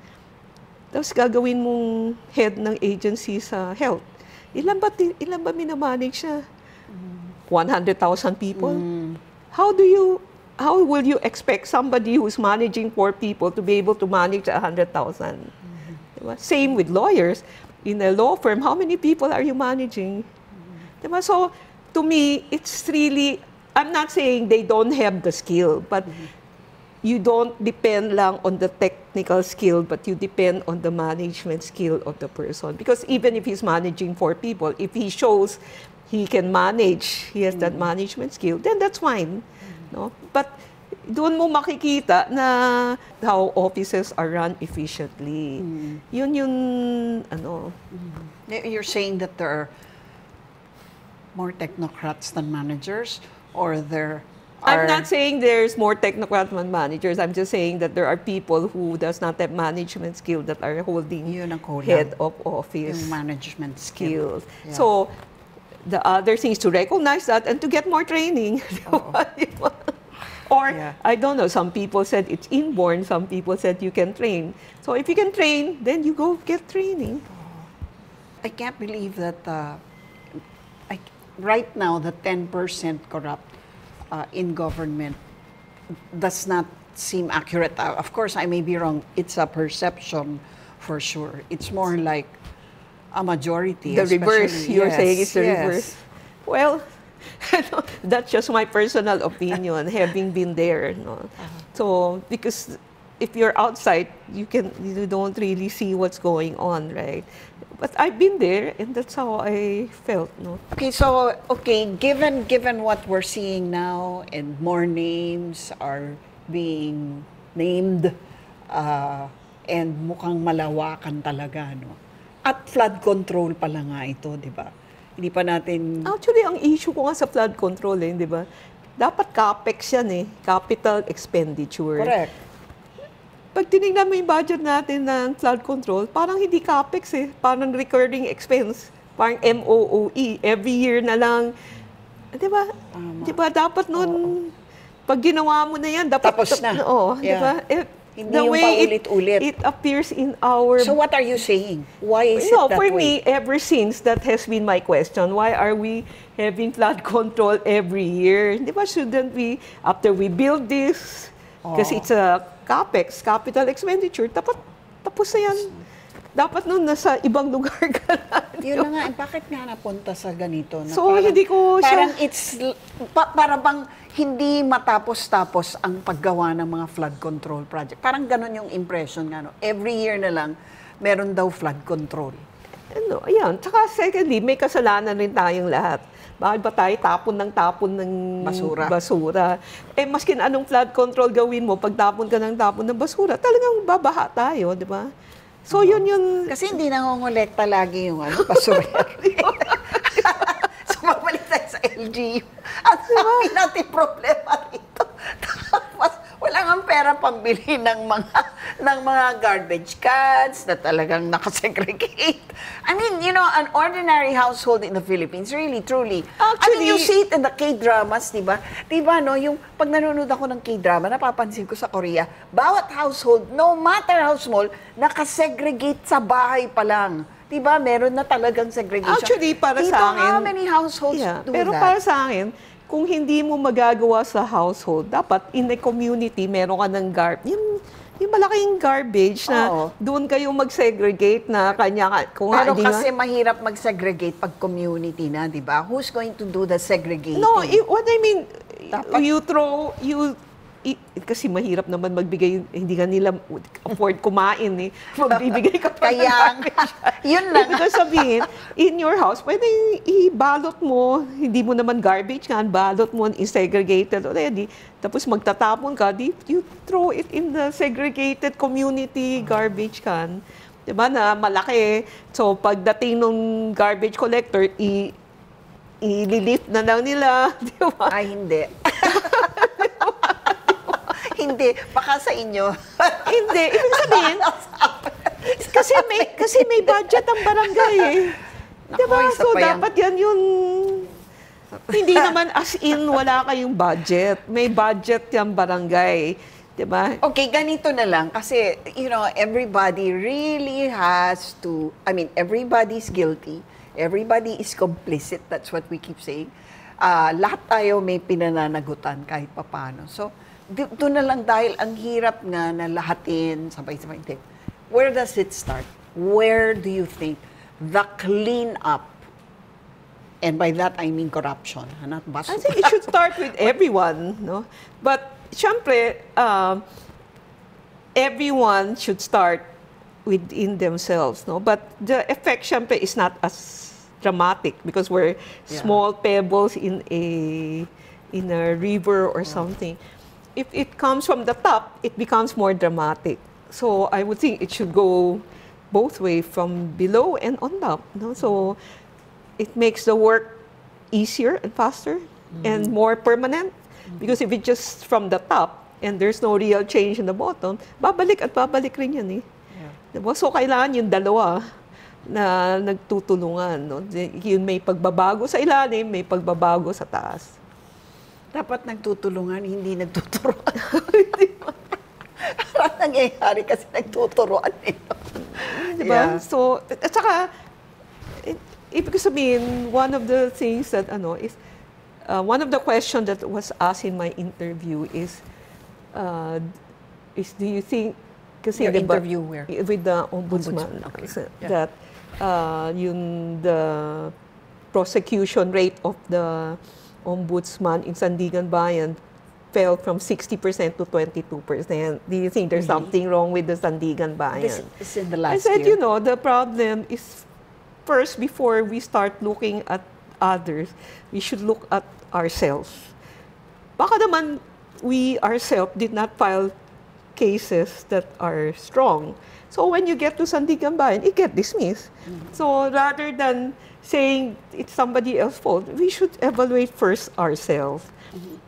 Tapos gagawin mong head ng agency sa health. Ilan ba minamanage siya? 100,000 people? How will you expect somebody who's managing 4 people to be able to manage 100,000? Diba? Same with lawyers. In a law firm, how many people are you managing? Diba? So, to me, it's really, I'm not saying they don't have the skill, but you don't depend lang on the technical skill, but you depend on the management skill of the person. Because even if he's managing 4 people, if he shows he can manage, he has that management skill, then that's fine. No? But doon mo makikita na how offices are run efficiently. Yun yung, You're saying that there are more technocrats than managers, or there are... I'm not saying there's more technocrats than managers. I'm just saying that there are people who does not have management skill that are holding Yun ang kulang. head of office Yung management skill. skills. Yeah. So, the other thing is to recognize that and to get more training. Or, Yeah. I don't know, some people said it's inborn, some people said you can train. So if you can train, then you go get training. I can't believe that right now the 10% corrupt in government does not seem accurate. Of course, I may be wrong. It's a perception for sure. It's more like a majority. The reverse, especially- you're yes, saying it's the yes. reverse. Well, that's just my personal opinion, having been there. No? So, because if you're outside, you don't really see what's going on, right? But I've been there, and that's how I felt. No? Okay, so given what we're seeing now, and more names are being named, and mukhang malawakan talaga, no? At flood control pala nga ito, di ba? Hindi pa natin... Actually, ang issue ko nga sa flood control, di ba? Dapat CAPEX yan capital expenditure. Correct. Pag tinignan mo yung budget natin ng flood control, parang hindi CAPEX parang recurring expense. Parang MOOE, every year na lang. Di ba? Di ba, dapat nun, pag ginawa mo na yan, dapat... Tapos na. Oo, di Yeah. ba? Hindi yung paulit-ulit. it appears in our... So what are you saying? Why is it No, that for way? me, ever since, that has been my question. Why are we having flood control every year? Di ba, shouldn't we, after we build this, kasi it's a CAPEX, capital expenditure, dapat tapos na yan. Dapat nun nasa ibang lugar ka na. Yun na nga, bakit nga napunta sa ganito? Na So, parang, hindi ko parang siya... it's, para bang hindi matapos-tapos ang paggawa ng mga flood control project. Parang ganun yung impression nga, no? Every year na lang, meron daw flood control. Ano, ayan. Tsaka secondly, may kasalanan rin tayong lahat. Bakit ba tayo tapon ng basura? Eh, maskin anong flood control gawin mo, pag tapon ka ng tapon ng basura, talagang babaha tayo, di ba? So, yun. Kasi hindi nangongolekta lagi yung basura. So, mabalik tayo sa LGU. At dami natin problema dito. Tapos, wala nga pera pambili ng mga garbage cans na talagang nakasegregate. I mean, you know, an ordinary household in the Philippines, really, truly. I Actually, mean, you see it in the K-dramas, di ba? Di ba, no, yung pag nanonood ako ng K-drama, napapansin ko sa Korea, bawat household, no matter how small, nakasegregate sa bahay pa lang. Di ba? Meron na talagang segregation. Actually, para sa akin... How many households do pero that? para sa akin, kung hindi mo magagawa sa household, dapat in a community, meron ka ng yung malaking garbage na doon kayo mag-segregate na kanya. Kung Pero hindi kasi mahirap mag-segregate pag community na, di ba? Who's going to do the segregating? No, what I mean, Dapat- kasi mahirap naman magbigay, hindi ka nila afford kumain eh. Magbibigay ka pa ng Kaya, garbage. yun na Ibig nga. sabihin, in your house, pwede ibalot mo, hindi mo naman garbage nga, balot mo, segregated already. Tapos magtatapon ka, you throw it in the segregated community garbage can. Diba na malaki. So pagdating ng garbage collector, i-lift na lang nila. Diba? Ay, hindi. Hindi, baka sa inyo. Hindi. Ibig sabihin, kasi may budget ang barangay eh. Naku, Diba? isa So, pa yan. dapat yan yung... Hindi naman as in wala kayong budget. May budget yung barangay. Diba? Okay, ganito na lang. Kasi, you know, everybody really has to, I mean, everybody's guilty. Everybody is complicit. That's what we keep saying. Lahat tayo may pinananagutan kahit papano. So, doon na lang dahil ang hirap nga na lahatin, sabay-sabay. Where does it start? Where do you think the clean up, and by that I mean corruption, not basura. I think it should start with everyone, no? But syempre, everyone should start within themselves, no? But the effect syempre is not as dramatic because we're small pebbles in a river or something. If it comes from the top, it becomes more dramatic. So I would think it should go both way, from below and on top, no? So it makes the work easier and faster and more permanent. Because if it's just from the top and there's no real change in the bottom, babalik at babalik rin yan eh. Diba? So kailangan yung dalawa na nagtutulungan. No? Yun may pagbabago sa ilalim, may pagbabago sa taas. Dapat nagtutulungan, hindi nagtuturuan. Parang nangyayari kasi nagtuturuan eh. Diba? So, at saka, ibig sabihin, one of the things that, is, one of the questions that was asked in my interview is do you think, kasi Your diba, interview where? with the ombudsman, Okay. that the prosecution rate of the ombudsman in Sandigan Bayan fell from 60% to 22%. Do you think there's something wrong with the Sandigan Bayan? This is in the I last said, year. the problem is first, before we start looking at others, we should look at ourselves. Baka naman we ourselves did not file cases that are strong. So when you get to Sandigan Bayan, it get dismissed. So rather than saying it's somebody else's fault, we should evaluate first ourselves.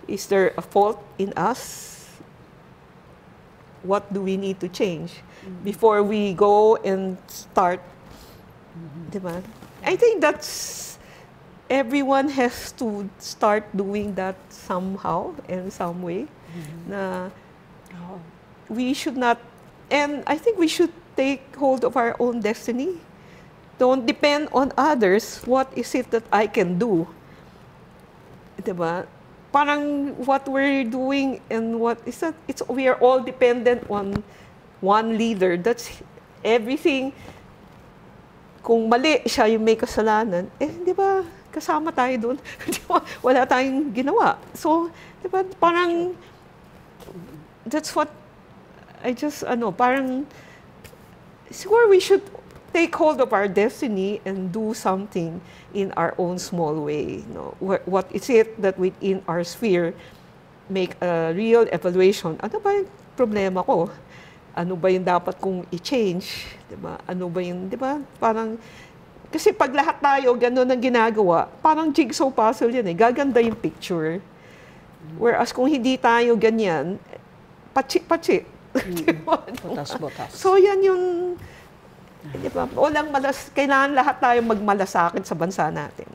Is there a fault in us? What do we need to change before we go and start? Diba? I think that's everyone has to start doing that somehow in some way. Na we should not, and I think we should take hold of our own destiny. Don't depend on others. What is it that I can do? Diba? Parang what we're doing and what is that? We are all dependent on one leader. That's everything. Kung mali siya yung may kasalanan, di ba, kasama tayo doon. Wala tayong ginawa. So, di ba, parang, that's what, parang, siguro we should take hold of our destiny and do something in our own small way. No? What is it that within our sphere, make a real evaluation. Ano ba yung problema ko? Ano ba yung dapat kong i-change? Diba? Ano ba yung, diba? Parang, kasi pag lahat tayo gano'n ang ginagawa, parang jigsaw puzzle yan eh. Gaganda yung picture. Whereas kung hindi tayo ganyan, patsi-patsi. Diba? Butas-butas. So yan yung, diba? Kailangan lahat tayo magmalasakit sa bansa natin.